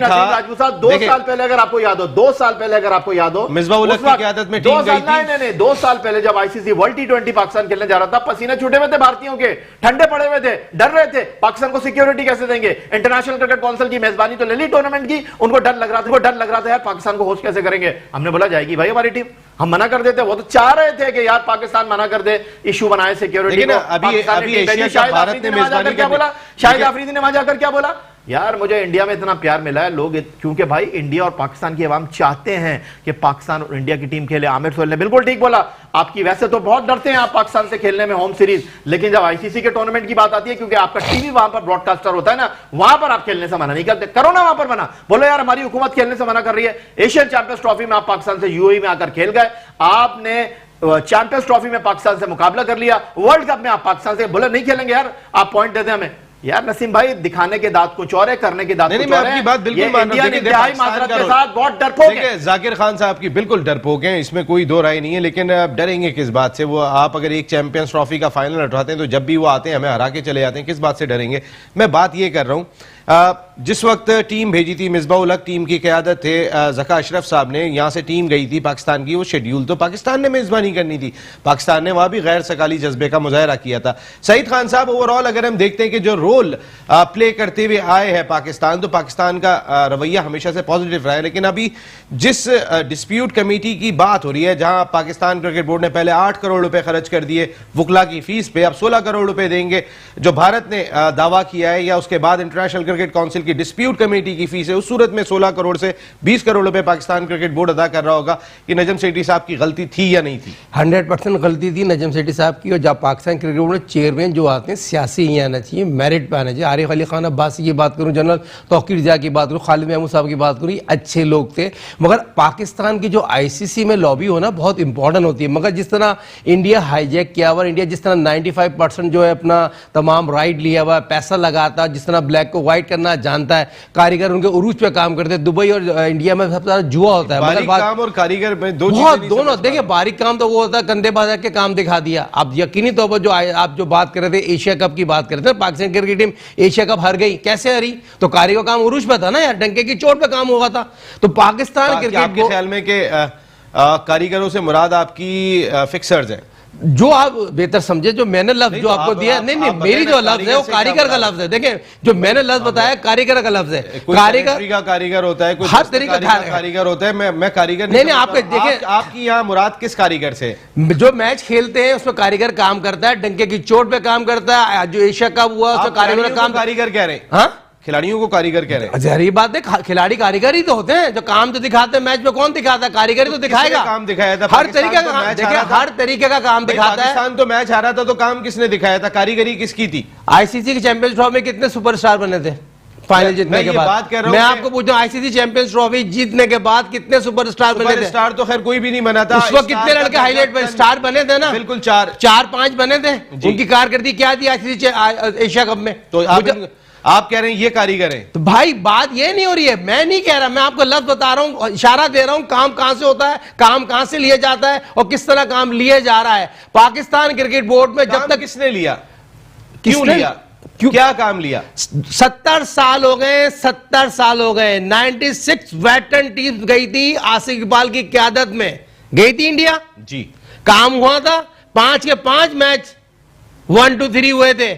2 साल पहले अगर आपको याद हो, 2 साल पहले अगर आपको याद हो, मिसबाह उल हक की क़यादत में टीम गई थी। नहीं, 2 साल पहले जब आईसीसी वर्ल्ड टी20 पाकिस्तान खेलने जा रहा था, पसीने छूटे हुए थे भारतीयों के, ठंडे पड़े हुए थे, डर रहे थे पाकिस्तान को सिक्योरिटी कैसे देंगे। इंटरनेशनल क्रिकेट काउंसिल की मेजबानी तो ले ली टूर्नामेंट की, उनको डर लग रहा था यार पाकिस्तान को होस्ट कैसे करेंगे। हमने बोला जाएगी भाई हमारी टीम, हम मना कर देते। वो तो चाह रहे थे कि यार पाकिस्तान मना कर दे, इशू बनाए सिक्योरिटी को। अभी एशिया कप भारत ने मेजबानी क्या बोला, शाहिद आफरीदी ने वहां जाकर क्या बोला, यार मुझे इंडिया में इतना प्यार मिला है लोग, क्योंकि भाई इंडिया और पाकिस्तान की अवाम चाहते हैं कि पाकिस्तान और इंडिया की टीम खेले। आमिर सोहेल ने बिल्कुल ठीक बोला, आपकी वैसे तो बहुत डरते हैं आप पाकिस्तान से खेलने में होम सीरीज, लेकिन जब आईसीसी के टूर्नामेंट की बात आती है, क्योंकि आपका टीवी वहां पर ब्रॉडकास्टर होता है ना, वहां पर आप खेलने से मना नहीं करते। करो ना वहां पर मना, बोलो यार हमारी हुकूमत खेलने से मना कर रही है। एशियन चैंपियंस ट्रॉफी में आप पाकिस्तान से यूएई में आकर खेल गए, आपने चैंपियंस ट्रॉफी में पाकिस्तान से मुकाबला कर लिया, वर्ल्ड कप में आप पाकिस्तान से बोले नहीं खेलेंगे यार, आप पॉइंट देते हमें। यार नसीम भाई, दिखाने के दांत कुछ और है, करने के दांत कुछ और है। मैं आपकी बात बिल्कुल मान रहा हूं। इंतहाई माजरत के साथ बहुत डरपोक है। जाकिर खान साहब की बिल्कुल डरपोक हैं, इसमें कोई दो राय नहीं है, लेकिन अब डरेंगे किस बात से। वो आप अगर एक चैंपियंस ट्रॉफी का फाइनल उठाते हैं तो जब भी वो आते हैं हमें हरा के चले जाते हैं, किस बात से डरेंगे। मैं बात ये कर रहा हूं, जिस वक्त टीम भेजी थी मिसबाह उल हक टीम की क़यादत थे ज़का अशरफ साहब ने, यहां से टीम गई थी पाकिस्तान की, वो शेड्यूल तो पाकिस्तान ने मेजबानी करनी थी, पाकिस्तान ने वहां भी गैर सकाली जज्बे का मुजाहरा किया था। सईद खान साहब, ओवरऑल अगर हम देखते हैं कि जो रोल प्ले करते हुए आए हैं पाकिस्तान, तो पाकिस्तान का रवैया हमेशा से पॉजिटिव रहा है। लेकिन अभी जिस डिस्प्यूट कमेटी की बात हो रही है, जहां पाकिस्तान क्रिकेट बोर्ड ने पहले 8 करोड़ रुपए खर्च कर दिए वुकला की फीस पे, अब 16 करोड़ रुपए देंगे, जो भारत ने दावा किया है, या उसके बाद इंटरनेशनल क्रिकेट काउंसिल की डिस्प्यूट कमेटी की फीस है, उस सूरत में 16 करोड़ से 20 करोड़ रुपए पाकिस्तान क्रिकेट बोर्ड अदा कर रहा होगा। कि नजम सेठी साहब की गलती थी या नहीं थी? 100% गलती थी नजम सेठी साहब की। और जब पाकिस्तान क्रिकेट बोर्ड में चेयरमैन जो आते हैं सियासी ही आना चाहिए, मेरिट पे आना चाहिए। आरिफ अली खान अब्बासी की बात करूं, जनरल तौकीर जिया की बात करूं, खालिद महमूद साहब की बात करूं, अच्छे लोग थे। मगर पाकिस्तान की जो आईसीसी में लॉबी होना बहुत इंपॉर्टेंट होती है। मगर जिस तरह इंडिया हाईजैक किया हुआ, इंडिया जिस तरह 95% जो है अपना तमाम राइट लिया हुआ, पैसा लगाता, जिस तरह ब्लैक को व्हाइट करना जानता है, कारीगर उनके उरूज पे काम करते हैं। दुबई और इंडिया में सबसे ज्यादा जुआ होता है। बारीक काम और कारीगर में दोनों देखिए, बारीक काम तो वो होता है कंधे बाजार के काम दिखा दिया। अब यकीनी तौर पर जो आप जो बात कर रहे थे, एशिया कप की बात कर रहे थे, Pakistan cricket team Asia cup हार गई, कैसे हारी? तो कारीगर काम उरूज पे था ना यार, डंके की चोट पे काम हुआ था। तो पाकिस्तान क्रिकेट के ख्याल में कि कारीगरों से मुराद आपकी फिक्सर्स हैं, जो आप बेहतर समझे, जो मैंने लफ्ज जो आपको दिया, नहीं मेरी जो लफ्ज है वो कारीगर का लफ्ज है। देखें, जो मैंने लफ्ज बताया कारीगर का लफ्ज है। कारीगर होता है, हर तरीके का कारीगर होता है। मैं कारीगर नहीं, आपके देखें, आपकी यहाँ मुराद किस कारीगर से? जो मैच खेलते हैं उसमें कारीगर काम करता है, डंके की चोट पे काम करता है। जो एशिया कप हुआ उसमें कारीगर काम, कारीगर कह रहे हैं। हाँ, खिलाड़ियों को कारीगर कह रहे हैं। जहरी बात है, खिलाड़ी कारीगर ही तो होते हैं। जो काम तो दिखाते हैं मैच में, कौन दिखाता है? कारीगर ही तो दिखाएगा। काम दिखाया था हर तरीके का काम, देखिए हर तरीके का काम दिखाता है। पाकिस्तान तो मैच हारा था, तो काम किसने दिखाया था? कारीगरी किसकी थी? आईसीसी के चैंपियंस ट्रॉफी में कितने सुपरस्टार बने थे? फाइनल जीतने के बाद। बात कर रहा हूं मैं आपको पूछ रहा हूं, आईसीसी चैंपियंस ट्रॉफी जीतने के बाद कितने सुपरस्टार बने थे? स्टार तो खैर कोई भी नहीं बना था। उस वक्त कितने लड़के हाईलाइट बने, स्टार बने थे ना? बिल्कुल 4-5 बने थे। उनकी कारकिर्दी क्या थी आईसीसी एशिया कप में? तो आप कह रहे हैं ये कारीगर हैं? तो भाई बात ये नहीं हो रही है, मैं नहीं कह रहा, मैं आपको लफ्ज बता रहा हूं, इशारा दे रहा हूं, काम कहां से होता है, काम कहां से लिया जाता है और किस तरह काम लिया जा रहा है। पाकिस्तान क्रिकेट बोर्ड में जब तक किसने लिया, क्यों लिया, क्या काम लिया? 70 साल हो गए, 70 साल हो गए। 96 वेटरन टीम गई थी आसिफ इकबाल की क़यादत में, गई थी इंडिया जी। काम हुआ था, 5 के 5 मैच 1, 2, 3 हुए थे।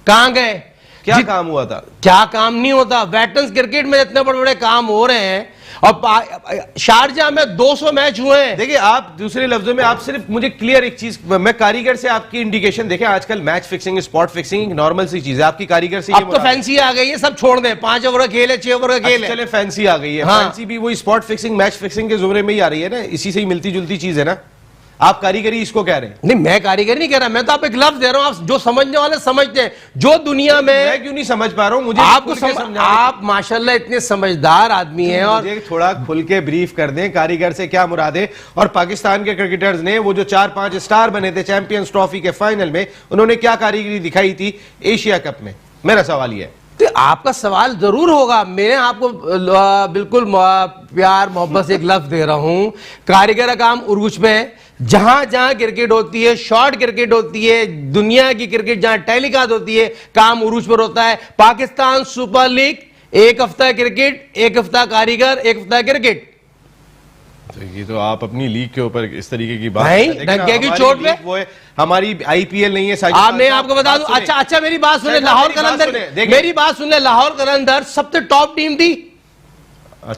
कहां गए? क्या काम हुआ था? क्या काम नहीं होता? वेटरन्स क्रिकेट में इतने बड़े बड़े काम हो रहे हैं और शारजा में 200 मैच हुए हैं। देखिए, आप दूसरे लफ्जों में आप सिर्फ मुझे क्लियर एक चीज, मैं कारीगर से आपकी इंडिकेशन देखें, आजकल match fixing, spot fixing normal सी चीज है, आपकी कारीगर से अब तो फैंसी आ गई है, सब छोड़ दें, 5 ओवर का खेल है, 6 ओवर का खेल है। चले फैंसी आ गई है। हाँ। फैंसी भी वही स्पॉट फिक्सिंग, मैच फिक्सिंग के जुमरे में ही आ रही है ना, इसी से ही मिलती जुलती चीज है ना। आप कारीगरी इसको कह रहे हैं? नहीं, मैं कारीगरी नहीं कह रहा, मैं तो आप एक लफ्ज दे रहा हूं, आप जो समझने वाले समझते हैं। जो दुनिया में मैं क्यों नहीं समझ पा रहा हूं? मुझे आपको समझ, आप माशाल्लाह इतने समझदार आदमी हैं और मुझे थोड़ा खुल के ब्रीफ कर दें, कारीगर से क्या मुराद है। और पाकिस्तान के क्रिकेटर्स ने वो जो 4-5 स्टार बने थे चैंपियंस ट्रॉफी के फाइनल में, उन्होंने क्या कारीगरी दिखाई थी एशिया कप में? मेरा सवाल ये है। तो आपका सवाल जरूर होगा, मैं आपको बिल्कुल प्यार मोहब्बत से एक लफ्ज दे रहा हूं, कारीगर का काम उरूज पे है। जहां जहां क्रिकेट होती है, शॉर्ट क्रिकेट होती है, दुनिया की क्रिकेट जहां टेलीकास्ट होती है, काम उरूज पर होता है। पाकिस्तान सुपर लीग, एक हफ्ता क्रिकेट, एक हफ्ता कारीगर, एक हफ्ता क्रिकेट। तो ये तो आप अपनी लीग के ऊपर इस तरीके की बात नहीं, डंके की चोट पे वो है, हमारी आईपीएल नहीं है। मैं आपको बता दूं, अच्छा मेरी बात सुने, लाहौर कलंदर, मेरी बात सुने, लाहौर कलंदर सबसे टॉप टीम थी,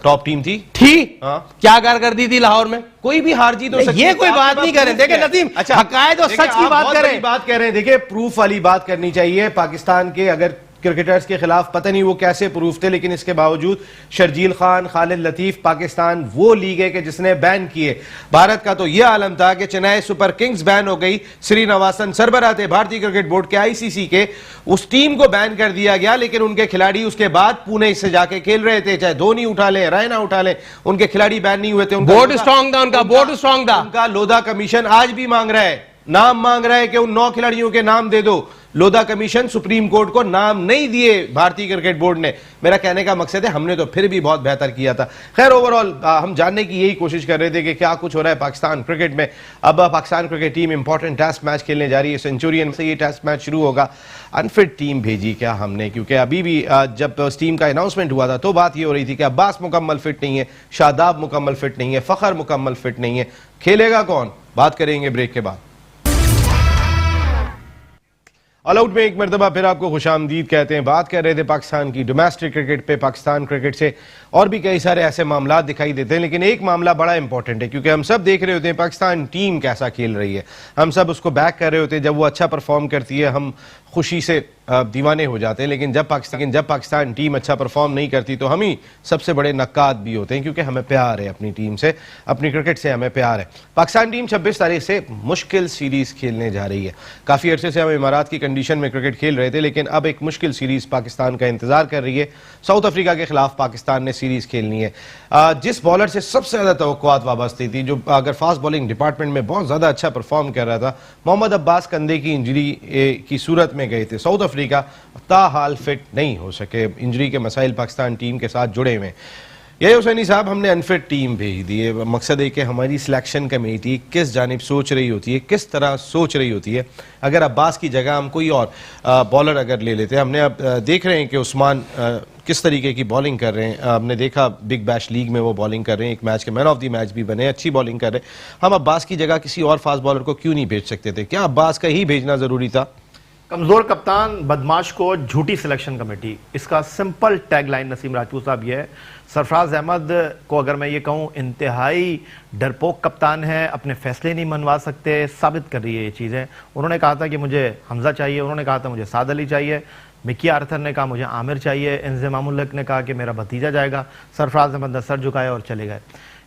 टॉप टीम थी। हाँ। क्या कारकर्दी थी लाहौर में? कोई भी हार जीत हो सकती है, ये कोई बात नहीं करें। देखिए नसीम, अच्छा हकायत और सच की बात करें, बात कह रहे हैं। देखिए, प्रूफ वाली बात करनी चाहिए। पाकिस्तान के अगर क्रिकेटर्स के खिलाफ पता नहीं वो कैसे प्रूफ थे, लेकिन इसके बावजूद शर्जील खान, खालिद लतीफ, पाकिस्तान वो लीग है कि जिसने बैन किए। भारत का तो यह आलम था कि चेन्नई सुपर किंग्स बैन हो गई, श्रीनिवासन सरबराह थे भारतीय क्रिकेट बोर्ड के, आईसीसी के, उस टीम को बैन कर दिया गया, लेकिन उनके खिलाड़ी उसके बाद पुणे से जाके खेल रहे थे। चाहे धोनी उठा लें, रैना उठा लें, उनके खिलाड़ी बैन नहीं हुए थे। बोर्ड स्ट्रांग था, उनका बोर्ड स्ट्रांग था। उनका लोधा कमीशन आज भी मांग रहा है, नाम मांग रहा है कि उन 9 खिलाड़ियों के नाम दे दो। लोधा कमीशन सुप्रीम कोर्ट को नाम नहीं दिए भारतीय क्रिकेट बोर्ड ने। मेरा कहने का मकसद है, हमने तो फिर भी बहुत बेहतर किया था। खैर, ओवरऑल हम जानने की यही कोशिश कर रहे थे कि क्या कुछ हो रहा है पाकिस्तान क्रिकेट में। अब Pakistan cricket team important test match खेलने जा रही है, सेंचुरियन से ये टेस्ट मैच शुरू होगा। अनफिट टीम भेजी क्या हमने? क्योंकि अभी भी जब उस टीम का अनाउंसमेंट हुआ था तो बात ये हो रही थी कि अब्बास मुकम्मल फिट नहीं है, शादाब मुकम्मल फिट नहीं है, फखर मुकम्मल फिट नहीं है। खेलेगा कौन? बात करेंगे ब्रेक के बाद। ऑल आउट में एक मरतबा फिर आपको खुशामदीद कहते हैं। बात कर रहे थे पाकिस्तान की डोमेस्टिक क्रिकेट पे। पाकिस्तान क्रिकेट से और भी कई सारे ऐसे मामला दिखाई देते हैं, लेकिन एक मामला बड़ा इंपॉर्टेंट है, क्योंकि हम सब देख रहे होते हैं पाकिस्तान टीम कैसा खेल रही है, हम सब उसको बैक कर रहे होते हैं। जब वो अच्छा परफॉर्म करती है हम खुशी से दीवाने हो जाते हैं, लेकिन जब पाकिस्तान टीम अच्छा परफॉर्म नहीं करती तो हम ही सबसे बड़े नक्काद भी होते हैं, क्योंकि हमें प्यार है अपनी टीम से, अपनी क्रिकेट से हमें प्यार है। पाकिस्तान टीम 26 तारीख से मुश्किल सीरीज खेलने जा रही है। काफ़ी अरसे से हम इमारात की कंडीशन में क्रिकेट खेल रहे थे, लेकिन अब एक मुश्किल सीरीज पाकिस्तान का इंतजार कर रही है। साउथ अफ्रीका के खिलाफ पाकिस्तान ने सीरीज खेलनी है। जिस बॉलर से सबसे ज़्यादा तवक्कुआत वाबस्ती थी, जो अगर फास्ट बॉलिंग डिपार्टमेंट में बहुत ज़्यादा अच्छा परफॉर्म कर रहा था, मोहम्मद अब्बास कंधे की इंजरी की सूरत में गए थे साउथ अफ्रीका, ताहाल फिट नहीं हो सके। इंजरी के मसाइल पाकिस्तान टीम के साथ जुड़े हुए। ये हुसैनी साहब, हमने अनफिट टीम भेज दी है। मकसद है कि हमारी सिलेक्शन कमेटी किस जानिब सोच रही होती है, किस तरह सोच रही होती है। अगर अब्बास की जगह हम कोई और बॉलर अगर ले लेते हैं, हमने अब देख रहे हैं कि उस्मान किस तरीके की बॉलिंग कर रहे हैं। हमने देखा बिग बैश लीग में वो बॉलिंग कर रहे हैं, एक मैच के मैन ऑफ द मैच भी बने, अच्छी बॉलिंग कर रहे हैं। हम अब्बास की जगह किसी और फास्ट बॉलर को क्यों नहीं भेज सकते थे? क्या अब्बास का ही भेजना ज़रूरी था? कमजोर कप्तान, बदमाश को, झूठी सिलेक्शन कमेटी, इसका सिंपल टैगलाइन नसीम राजपूत साहब ये है। सरफराज अहमद को अगर मैं ये कहूँ इंतहाई डरपोक कप्तान है, अपने फैसले नहीं मनवा सकते, साबित कर रही है ये चीज़ें। उन्होंने कहा था कि मुझे हमजा चाहिए, उन्होंने कहा था मुझे साद अली चाहिए, मिकी आर्थर ने कहा मुझे आमिर चाहिए, इंज़माम उल हक ने कहा कि मेरा भतीजा जाएगा। सरफराज अहमद ने सर झुकाया और चले गए।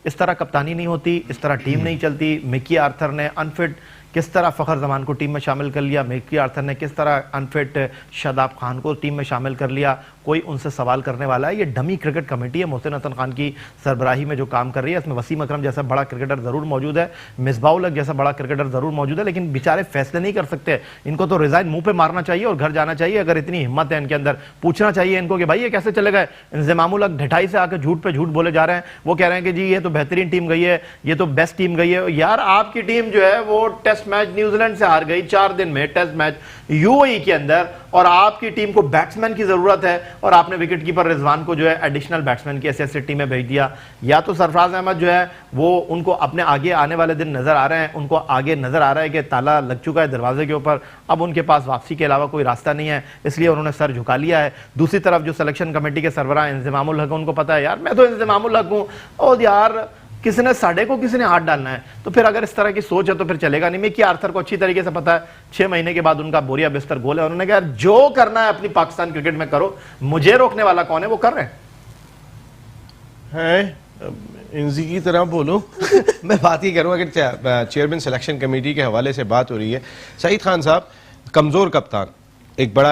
इस तरह कप्तानी नहीं होती, इस तरह टीम नहीं चलती। मिकी आर्थर ने अनफिट किस तरह फ़खर जमान को टीम में शामिल कर लिया, मिकी आर्थर ने किस तरह अनफिट शादाब खान को टीम में शामिल कर लिया, कोई उनसे सवाल करने वाला है? ये डमी क्रिकेट कमेटी है मोहसिन हसन खान की सरबराही में जो काम कर रही है। इसमें वसीम अकरम जैसा बड़ा क्रिकेटर ज़रूर मौजूद है, मिसबाउल हक जैसा बड़ा क्रिकेटर ज़रूर मौजूद है, लेकिन बेचारे फैसले नहीं कर सकते। इनको तो रिजाइन मुंह पे मारना चाहिए और घर जाना चाहिए। अगर इतनी हिम्मत है इनके अंदर, पूछना चाहिए इनको कि भाई ये कैसे चले गए। इंज़मामुल हक ढिठाई से आकर झूठ पे झूठ बोले जा रहे हैं। वो कह रहे हैं कि जी ये तो बेहतरीन टीम गई है, ये तो बेस्ट टीम गई है। यार आपकी टीम जो है वो टेस्ट मैच न्यूजीलैंड से हार गई 4 दिन में, टेस्ट मैच यूएई के अंदर, और आपकी टीम को बैट्समैन की जरूरत है और आपने विकेट कीपर रिजवान को जो है एडिशनल बैट्समैन की ऐसी टीम में भेज दिया। या तो सरफराज अहमद जो है वो उनको अपने आगे आने वाले दिन नजर आ रहे हैं, उनको आगे नजर आ रहा है कि ताला लग चुका है दरवाजे के ऊपर, अब उनके पास वापसी के अलावा कोई रास्ता नहीं है, इसलिए उन्होंने सर झुका लिया है। दूसरी तरफ जो सिलेक्शन कमेटी के सरबराह इंज़मामुल हक, उनको पता है यार मैं तो इंज़मामुल हक हूं, और यार किसने साढ़े को किसने हाथ डालना है। तो फिर अगर इस तरह की सोच है तो फिर चलेगा नहीं। मिकी आर्थर को अच्छी तरीके से पता है 6 महीने के बाद उनका बोरिया बिस्तर गोल है। उन्होंने कहा जो करना है अपनी पाकिस्तान क्रिकेट में करो, मुझे रोकने वाला कौन है? वो कर रहे हैं। इंजी की तरह बोलो मैं बात ही करूँ, अगर चेयरमैन सिलेक्शन कमेटी के हवाले से बात हो रही है, सईद खान साहब कमजोर कप्तान, एक बड़ा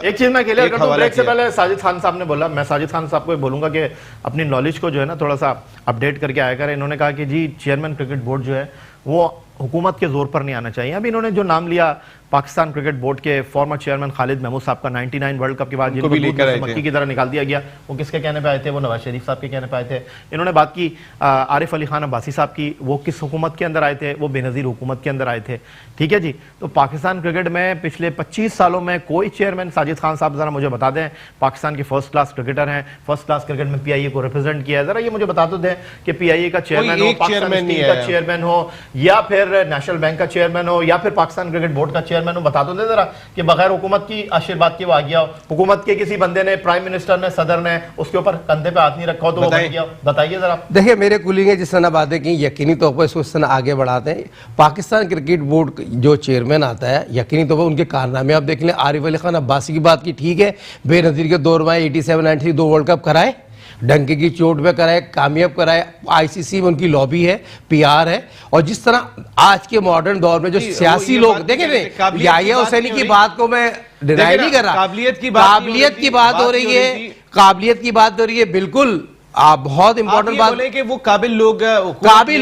एक चीज मैं क्लियर कर दूं, ब्रेक से पहले साजिद खान साहब ने बोला, मैं साजिद खान साहब को बोलूंगा कि अपनी नॉलेज को जो है ना थोड़ा सा अपडेट करके आया करें। इन्होंने कहा कि जी चेयरमैन क्रिकेट बोर्ड जो है वो हुकूमत के जोर पर नहीं आना चाहिए। अभी इन्होंने जो नाम लिया पाकिस्तान क्रिकेट बोर्ड के फॉर्मर चेयरमैन खालिद महमूद साहब का 99 वर्ल्ड कप के बाद जिनको मक्की की तरह निकाल दिया गया, वो किसके कहने पे आए थे? वो नवाज शरीफ साहब के कहने पे आए थे। इन्होंने बात की आरिफ अली खान अब्बासी साहब की, वो किस हुकूमत के अंदर आए थे? वो बेनजीर हुकूमत के अंदर आए थे। ठीक है जी। तो पाकिस्तान क्रिकेट में पिछले 25 सालों में कोई चेयरमैन, साजिद खान साहब जरा मुझे बता दें, पाकिस्तान के फर्स्ट क्लास क्रिकेटर हैं, फर्स्ट क्लास क्रिकेट में पीआईए को रिप्रेजेंट किया है, जरा ये मुझे बता तो दें कि पीआईए का चेयरमैन हो, पाकिस्तान टीम का चेयरमैन हो, या फिर नेशनल बैंक का चेयरमैन हो, या फिर पाकिस्तान क्रिकेट बोर्ड का चेयरमैन हो, बता तो दे जरा कि बगैर हुकूमत की आशीर्वाद के वो आ गया हो, हुकूमत के किसी बंदे ने, प्राइम मिनिस्टर ने, सदर ने उसके ऊपर कंधे पे हाथ नहीं रखा हो तो वो बन गया। बताइए जरा। देखिए मेरे कूलिंग है जिस तरह बातें की, यकीनी तौर पर इसको इस तरह आगे बढ़ाते हैं। पाकिस्तान क्रिकेट बोर्ड जो चेयरमैन आता है, यकीनी तौर पर उनके कारनामे आप देख लें। आरिफ अली खान अब्बासी की बात की, ठीक है, बेनजीर के दौर में 87-93 2 वर्ल्ड कप कराए, डंके की चोट पे कराए, कामयाब कराए। आईसीसी में उनकी लॉबी है, पीआर है। और जिस तरह आज के मॉडर्न दौर में जो सियासी लोग देखें, याहिया हुसैनी की बात को मैं डिनाई नहीं कर रहा, काबिलियत की बात हो रही है, काबिलियत की बात हो रही है, बिल्कुल आप बहुत इंपॉर्टेंट बात बोले कि वो काबिल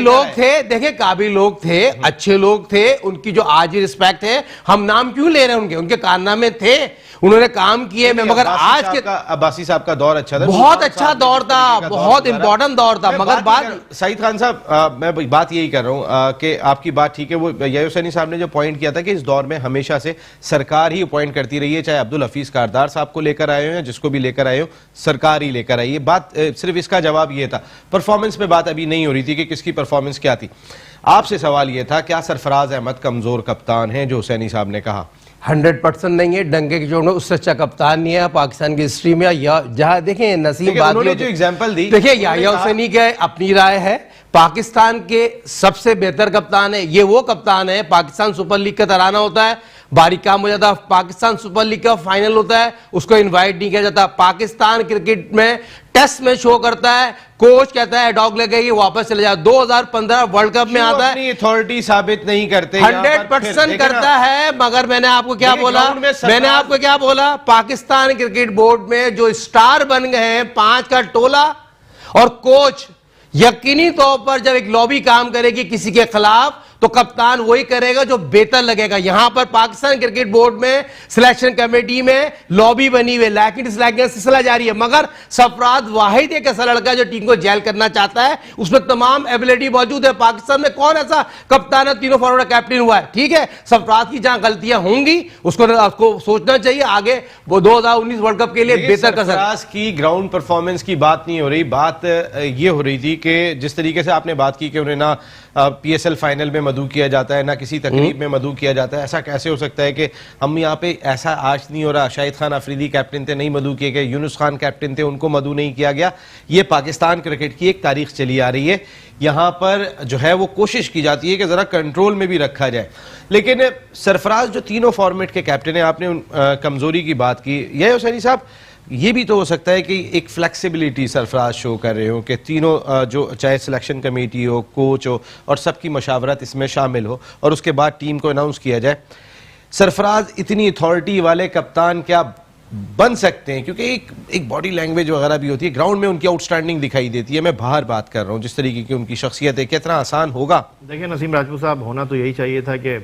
लोग थे। देखिए काबिल लोग थे, अच्छे लोग थे, उनकी जो आज रिस्पेक्ट है, हम नाम क्यों ले रहे हैं? उनके कारनामे थे, उन्होंने काम किए। मगर आज के अब्बासी साहब का दौर अच्छा था, बहुत अच्छा दौर था, बहुत इंपॉर्टेंट दौर था। मगर बात सईद खान साहब, मैं बात यही कर रहा हूं कि आपकी बात ठीक है। वो याहिया हुसैनी साहब ने जो पॉइंट किया था कि इस दौर में हमेशा से सरकार ही अपॉइंट करती रही है, चाहे अब्दुल हफीज कारदार साहब को लेकर आए हो या जिसको भी लेकर आए हो, सरकार ही लेकर आई है। बात सिर्फ इसका जवाब ये था, परफॉर्मेंस पे बात अभी नहीं हो रही थी कि किसकी परफॉर्मेंस क्या थी। आपसे सवाल ये था, क्या सरफराज अहमद कमजोर कप्तान है जो हुसैनी साहब ने कहा? 100% नहीं है। डंके की चोट में उससे अच्छा कप्तान नहीं है पाकिस्तान की हिस्ट्री में। या जहां देखें नसीम बात उन्होंने जो एग्जांपल दी, देखिए याहिया हुसैनी के अपनी राय है, पाकिस्तान के सबसे बेहतर कप्तान है। ये वो कप्तान है, पाकिस्तान सुपर लीग का तराना होता है, बारीक काम हो जाता है, पाकिस्तान सुपर लीग का फाइनल होता है, उसको इनवाइट नहीं किया जाता। पाकिस्तान क्रिकेट में टेस्ट में शो करता है, कोच कहता है डॉग लगेगी वापस चले जाए। 2015 वर्ल्ड कप में आता है, अथॉरिटी साबित नहीं करते, 100% करता है। मगर मैंने आपको क्या बोला, पाकिस्तान क्रिकेट बोर्ड में जो स्टार बन गए हैं 5 का टोला और कोच, यकीनी तौर पर जब एक लॉबी काम करेगी किसी के खिलाफ तो कप्तान वही करेगा जो बेहतर लगेगा। यहां पर पाकिस्तान क्रिकेट बोर्ड में सिलेक्शन कमेटी में लॉबी बनी हुई, लेकिन इस सिलसिला जारी है। मगर सरफराज वाहिद एक ऐसा लड़का जो टीम को जेल करना चाहता है, उसमें तमाम एबिलिटी मौजूद है। पाकिस्तान में कौन ऐसा कप्तान है, तीनों फॉरवर्ड कैप्टन हुआ है, ठीक है। सरफराज की जहां गलतियां होंगी उसको सोचना चाहिए, आगे वो 2019 वर्ल्ड कप के लिए बेहतर कर सकता। सरफराज की ग्राउंड परफॉर्मेंस की बात नहीं हो रही, बात ये हो रही थी कि जिस तरीके से आपने बात की कि उन्हें ना पीएसएल फाइनल में मदऊ किया जाता है, ना किसी तकरीब में मदऊ किया जाता है। ऐसा कैसे हो सकता है कि हम यहाँ पे, ऐसा आज नहीं हो रहा, शाहिद खान अफरीदी कैप्टन थे, नहीं मदऊ किए गए, यूनुस खान कैप्टन थे, उनको मदऊ नहीं किया गया। ये पाकिस्तान क्रिकेट की एक तारीख चली आ रही है। यहाँ पर जो है वो कोशिश की जाती है कि जरा कंट्रोल में भी रखा जाए। लेकिन सरफराज जो तीनों फॉर्मेट के कैप्टन है, आपने कमजोरी की बात की, याहिया हुसैनी साहब ये भी तो हो सकता है कि एक फ्लेक्सिबिलिटी सरफराज शो कर रहे हो कि तीनों जो चाहे सिलेक्शन कमेटी हो, कोच हो और सबकी मशावरत इसमें शामिल हो और उसके बाद टीम को अनाउंस किया जाए। सरफराज इतनी अथॉरिटी वाले कप्तान क्या बन सकते हैं? क्योंकि एक बॉडी लैंग्वेज वगैरह भी होती है, ग्राउंड में उनकी आउटस्टैंडिंग दिखाई देती है। मैं बाहर बात कर रहा हूँ, जिस तरीके की उनकी शख्सियत है, कितना आसान होगा? देखिए नसीम राजपूत साहब, होना तो यही चाहिए था कि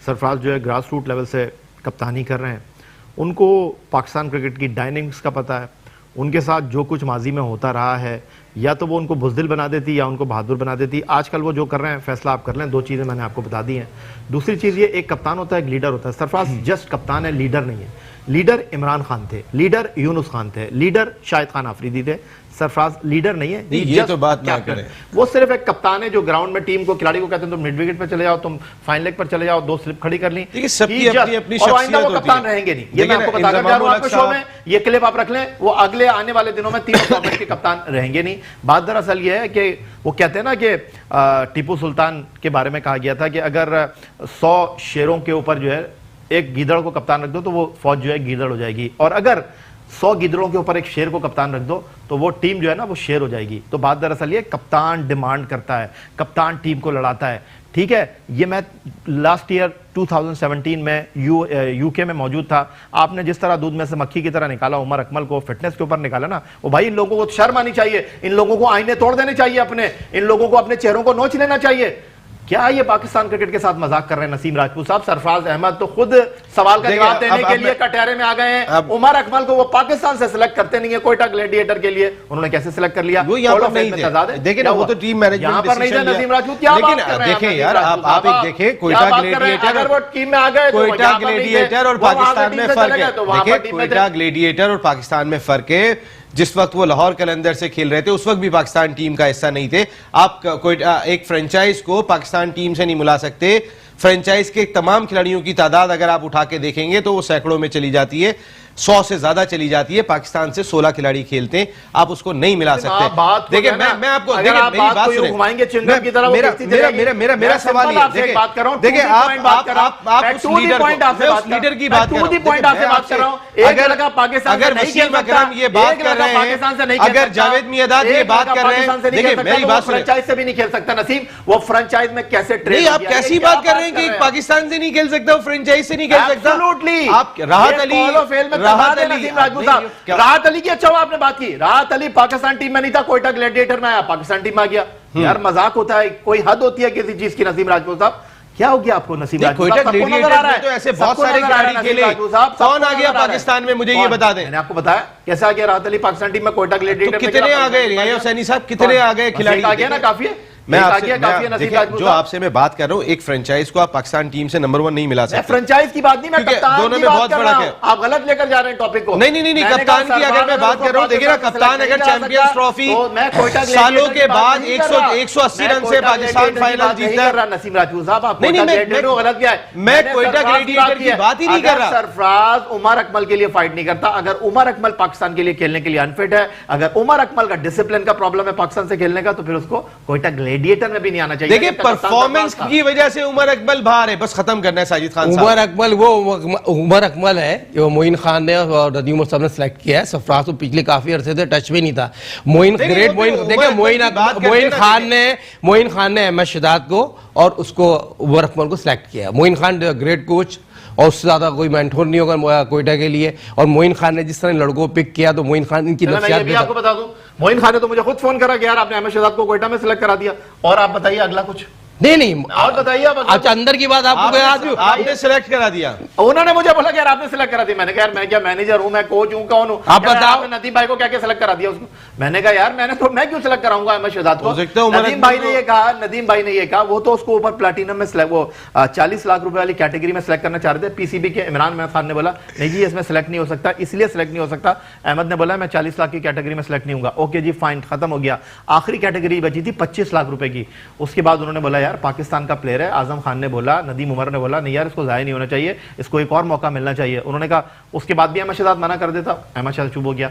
सरफराज जो है ग्रास रूट लेवल से कप्तानी कर रहे हैं, उनको पाकिस्तान क्रिकेट की डायनेमिक्स का पता है। उनके साथ जो कुछ माजी में होता रहा है, या तो वो उनको बुज़दिल बना देती या उनको बहादुर बना देती। आजकल वो जो कर रहे हैं, फैसला आप कर लें। दो चीज़ें मैंने आपको बता दी हैं। दूसरी चीज़ ये, एक कप्तान होता है, एक लीडर होता है। सरफराज जस्ट कप्तान है, लीडर नहीं है। लीडर इमरान खान थे, लीडर यूनुस खान थे, लीडर शाहिद खान आफरीदी थे। सरफराज लीडर नहीं है। ये तो बात ना करें। वो सिर्फ एक कप्तान है जो ग्राउंड में टीम को, खिलाड़ी को कहते हैं तुम मिड विकेट पर चले जाओ, तुम फाइन लेग पर चले जाओ, दो स्लिप खड़ी कर ली। सबकी अपनी और आइंदा वो कप्तान रहेंगे नहीं। ये मैं आपको बताकर जा रहा हूं आपके शो में, ये क्लिप आप रख लें। वो अगले आने वाले दिनों में तीनों फॉर्मेट के कप्तान रहेंगे नहीं। बात दरअसल ये है कि वो कहते हैं ना कि टीपू सुल्तान के बारे में कहा गया था कि अगर 100 शेरों के ऊपर जो है एक गीदड़ को कप्तान रख दो तो वो फौज जो है गीदड़ हो जाएगी, और अगर 100 गिदड़ों के ऊपर एक शेर को कप्तान रख दो तो वो टीम जो है ना वो शेर हो जाएगी। तो बात दरअसल ये, कप्तान डिमांड करता है, कप्तान टीम को लड़ाता है। ठीक है, ये मैं लास्ट ईयर 2017 में यूके में मौजूद था। आपने जिस तरह दूध में से मक्खी की तरह निकाला उमर अकमल को, फिटनेस के ऊपर निकाला ना, वो भाई इन लोगों को शर्म आनी चाहिए, इन लोगों को आईने तोड़ देने चाहिए अपने, इन लोगों को अपने चेहरों को नोच लेना चाहिए। क्या ये पाकिस्तान क्रिकेट के साथ मजाक कर रहे हैं नसीम राजपूत साहब? सरफराज अहमद तो खुद सवाल का जवाब देने के लिए कटहरे में आ गए हैं। उमर अकमल को वो पाकिस्तान से सिलेक्ट करते नहीं है, कोयटा ग्लैडिएटर के लिए उन्होंने कैसे सिलेक्ट कर लिया? वो यहाँ पर नहीं थे। देखिए ना, वो तो टीम मैनेजमेंट यहाँ पर नहीं थे नसीम राजपूत। क्या बात कर रहे हैं? देखिए यार, आप एक देखें, कोयटा ग्लैडिएटर, अगर वो टीम में आ गए, कोयटा ग्लैडिएटर और पाकिस्तान में फर्क है। देखिए, कोयटा ग्लैडिएटर और पाकिस्तान में फर्क है। जिस वक्त वो लाहौर कलंदर से खेल रहे थे उस वक्त भी पाकिस्तान टीम का हिस्सा नहीं थे। आप कोई एक फ्रेंचाइज को पाकिस्तान टीम से नहीं मिला सकते। फ्रेंचाइज के तमाम खिलाड़ियों की तादाद अगर आप उठा के देखेंगे तो वो सैकड़ों में चली जाती है, 100 से ज्यादा चली जाती है। पाकिस्तान से 16 खिलाड़ी खेलते हैं, आप उसको नहीं मिला सकते। देखिए मैं आपको मेरी बात सुनिए, मेरा सवाल ये, देखिए आप उस लीडर की बात कर रहा हूं। अगर वसीम अकरम ये बात कर रहे हैं, अगर जावेद मियादाद ये बात कर रहे हैं, देखिए मेरी बात सुनिए, फ्रेंचाइज से भी नहीं खेल सकता नसीम। वो फ्रेंचाइज में कैसे ट्रेन, आप कैसी बात कर रहे हैं कि पाकिस्तान से नहीं खेल सकता, फ्रेंचाइज से नहीं खेल सकता? आप राहत अली की अच्छा आपने बात की। राहत अली पाकिस्तान टीम में नहीं था, कोयटा ग्लैडिएटर में आया, पाकिस्तान टीम में आ गया। यार मजाक होता है, कोई हद होती है किसी चीज की। नसीम राजपूत साहब क्या हो गया आपको? नसीम राजपूत कोयटा ग्लैडिएटर में तो ऐसे बहुत सारे खिलाड़ी खेले, कौन आ गया पाकिस्तान में? मुझे ये बता दें। मैंने आपको बताया कैसे आ गया राहत अली पाकिस्तान टीम में, कोयटा ग्लैडिएटर। कितने आ गए रियाया हुसैनी साहब, कितने आ गए खिलाड़ी? आ गया ना, काफी है। मैं जो आपसे मैं बात कर रहा हूं, एक फ्रेंचाइज को आप पाकिस्तान टीम से नंबर 1 नहीं मिला सकते। फ्रेंचाइज की बात नहीं, मैं कप्तान दोनों में बहुत फर्क है। आप गलत लेकर जा रहे हैं टॉपिक को। नहीं, कप्तान की अगर मैं बात कर रहा हूं, देखिए ना, कप्तान अगर चैंपियंस ट्रॉफी सालों के बाद 180 रन से पाकिस्तान फाइनल जीता है। नसीम राजपूत साहब आप गलत क्या है? मैं कोयटा ग्लैडिएटर की बात ही नहीं कर रहा। सरफराज उमर अकमल के लिए फाइट नहीं करता। अगर उमर अकमल पाकिस्तान के लिए खेलने के लिए अनफिट है, अगर उमर अकमल का डिसिप्लिन का प्रॉब्लम है पाकिस्तान से खेलने का, तो फिर उसको कोयटा ग्लैडिएटर में भी नहीं आना। देखिए परफॉर्मेंस की वजह से उमर अकमल बाहर है, बस खत्म करना है साजिद खान साहब। उमर अकमल वो उमर अकमल है जो मोइन खान ने और नदीम उमर साहब ने सिलेक्ट किया है। सरफराज तो पिछले काफी अरसे से टच में नहीं था। मोइन ग्रेट मोइन, देखिए मोइन खान ने अहमद शहजाद को और उसको उमर अकमल को सिलेक्ट किया। मोइन खान ग्रेट कोच, और उससे ज्यादा कोई मेंटोर नहीं होगा कोयटा के लिए। और मोइन खान ने जिस तरह लड़कों को पिक किया, तो मोइन खान इनकी नफसियात भी आपको बता दूं, मोइन खान ने तो मुझे खुद फोन करा कि यार आपने अहमद शहजाद को कोयटा में सिलेक्ट करा दिया। और आप बताइए अगला कुछ? नहीं और बताइए। अच्छा, अंदर की बात आपने सिलेक्ट करा दिया। उन्होंने मुझे बोला कि यार आपने सिलेक्ट करा दिया। मैंने कहा यार मैं क्या मैनेजर हूं, मैं कोच हूं, कौन हूं? आप बताओ। नदीम भाई को क्या क्या सिलेक्ट करा दिया उसको? मैंने कहा यार मैं क्यों सिलेक्ट कराऊंगा अहमद शहजाद को? नदीम भाई ने ये कहा वो तो उसको ऊपर प्लैटिनम में वो 40 लाख रुपए वाली कैटेगरी में सिलेक्ट करना चाह रहे थे। पीसीबी के इमरान खान ने बोला नहीं जी इसमें सिलेक्ट नहीं हो सकता, इसलिए सिलेक्ट नहीं हो सकता। अहमद ने बोला मैं 40 लाख की कैटेगरी में सिलेक्ट नहीं होगा। ओके जी फाइन, खत्म हो गया। आखिरी कैटेगरी बची थी 25 लाख रुपए की। उसके बाद उन्होंने बोला यार पाकिस्तान का प्लेयर है। आजम खान ने बोला, नदीम उमर ने बोला नहीं यार इसको जाया नहीं होना चाहिए, इसको एक और मौका मिलना चाहिए। उन्होंने कहा, उसके बाद भी अहमद शहजाद मना कर देता, अहमद शहजाद चुप हो गया।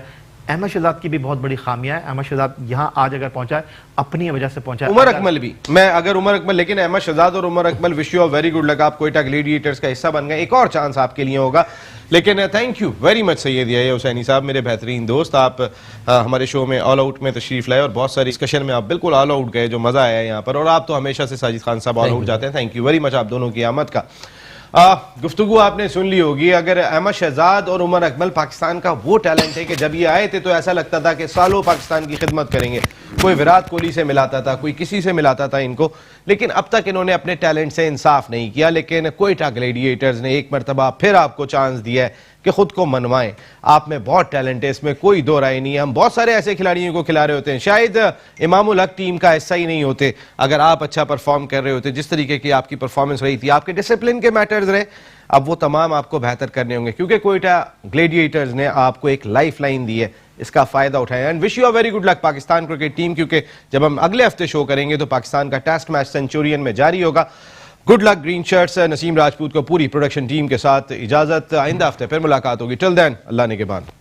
अहमद शहजाद की भी बहुत बड़ी खामियां है। अहमद शहजाद यहाँ आज अगर पहुंचा है अपनी वजह से पहुंचा है। उमर अकमल भी, मैं अगर उमर अकमल, लेकिन अहमद शहजाद और Umar Akmal, wish you very good luck, आप कोयटा ग्लेडिएटर्स का हिस्सा बन गए, एक और चांस आपके लिए होगा। लेकिन thank you very much Syed Yahya Hussaini साहब, मेरे बेहतरीन दोस्त, आप हमारे शो में ऑल आउट में तशरीफ लाए और बहुत सारी डिस्कशन में आप बिल्कुल ऑल आउट गए, जो मजा आया यहाँ पर। और आप तो हमेशा से साजिद खान साहब ऑल आउट जाते हैं, थैंक यू वेरी मच आप दोनों की आमद का। गुफ्तगू आपने सुन ली होगी। अगर अहमद शहजाद और उमर अकमल, पाकिस्तान का वो टैलेंट है कि जब ये आए थे तो ऐसा लगता था कि सालों पाकिस्तान की खिदमत करेंगे। कोई विराट कोहली से मिलाता था, कोई किसी से मिलाता था इनको, लेकिन अब तक इन्होंने अपने टैलेंट से इंसाफ नहीं किया। लेकिन कोयटा ग्लेडिएटर्स ने एक मरतबा फिर आपको चांस दिया है कि खुद को मनवाएं। आप में बहुत टैलेंट है, इसमें कोई दो राय नहीं है। हम बहुत सारे ऐसे खिलाड़ियों को खिला रहे होते हैं, शायद इमामुल हक टीम का हिस्सा ही नहीं होते अगर आप अच्छा परफॉर्म कर रहे होते। जिस तरीके की आपकी परफॉर्मेंस रही थी, आपके डिसिप्लिन के मैटर्स रहे, अब वो तमाम आपको बेहतर करने होंगे, क्योंकि कोयटा ग्लेडिएटर्स ने आपको एक लाइफ लाइन दी है, इसका फायदा उठाएं। And wish you a very good luck Pakistan cricket team, क्योंकि जब हम अगले हफ्ते शो करेंगे तो पाकिस्तान का टेस्ट मैच सेंचुरियन में जारी होगा। Good luck green shirts. Naseem Rajput को पूरी प्रोडक्शन टीम के साथ इजाजत, आइंदा हफ्ते फिर मुलाकात होगी। टिल देन अल्लाह ने के बाद।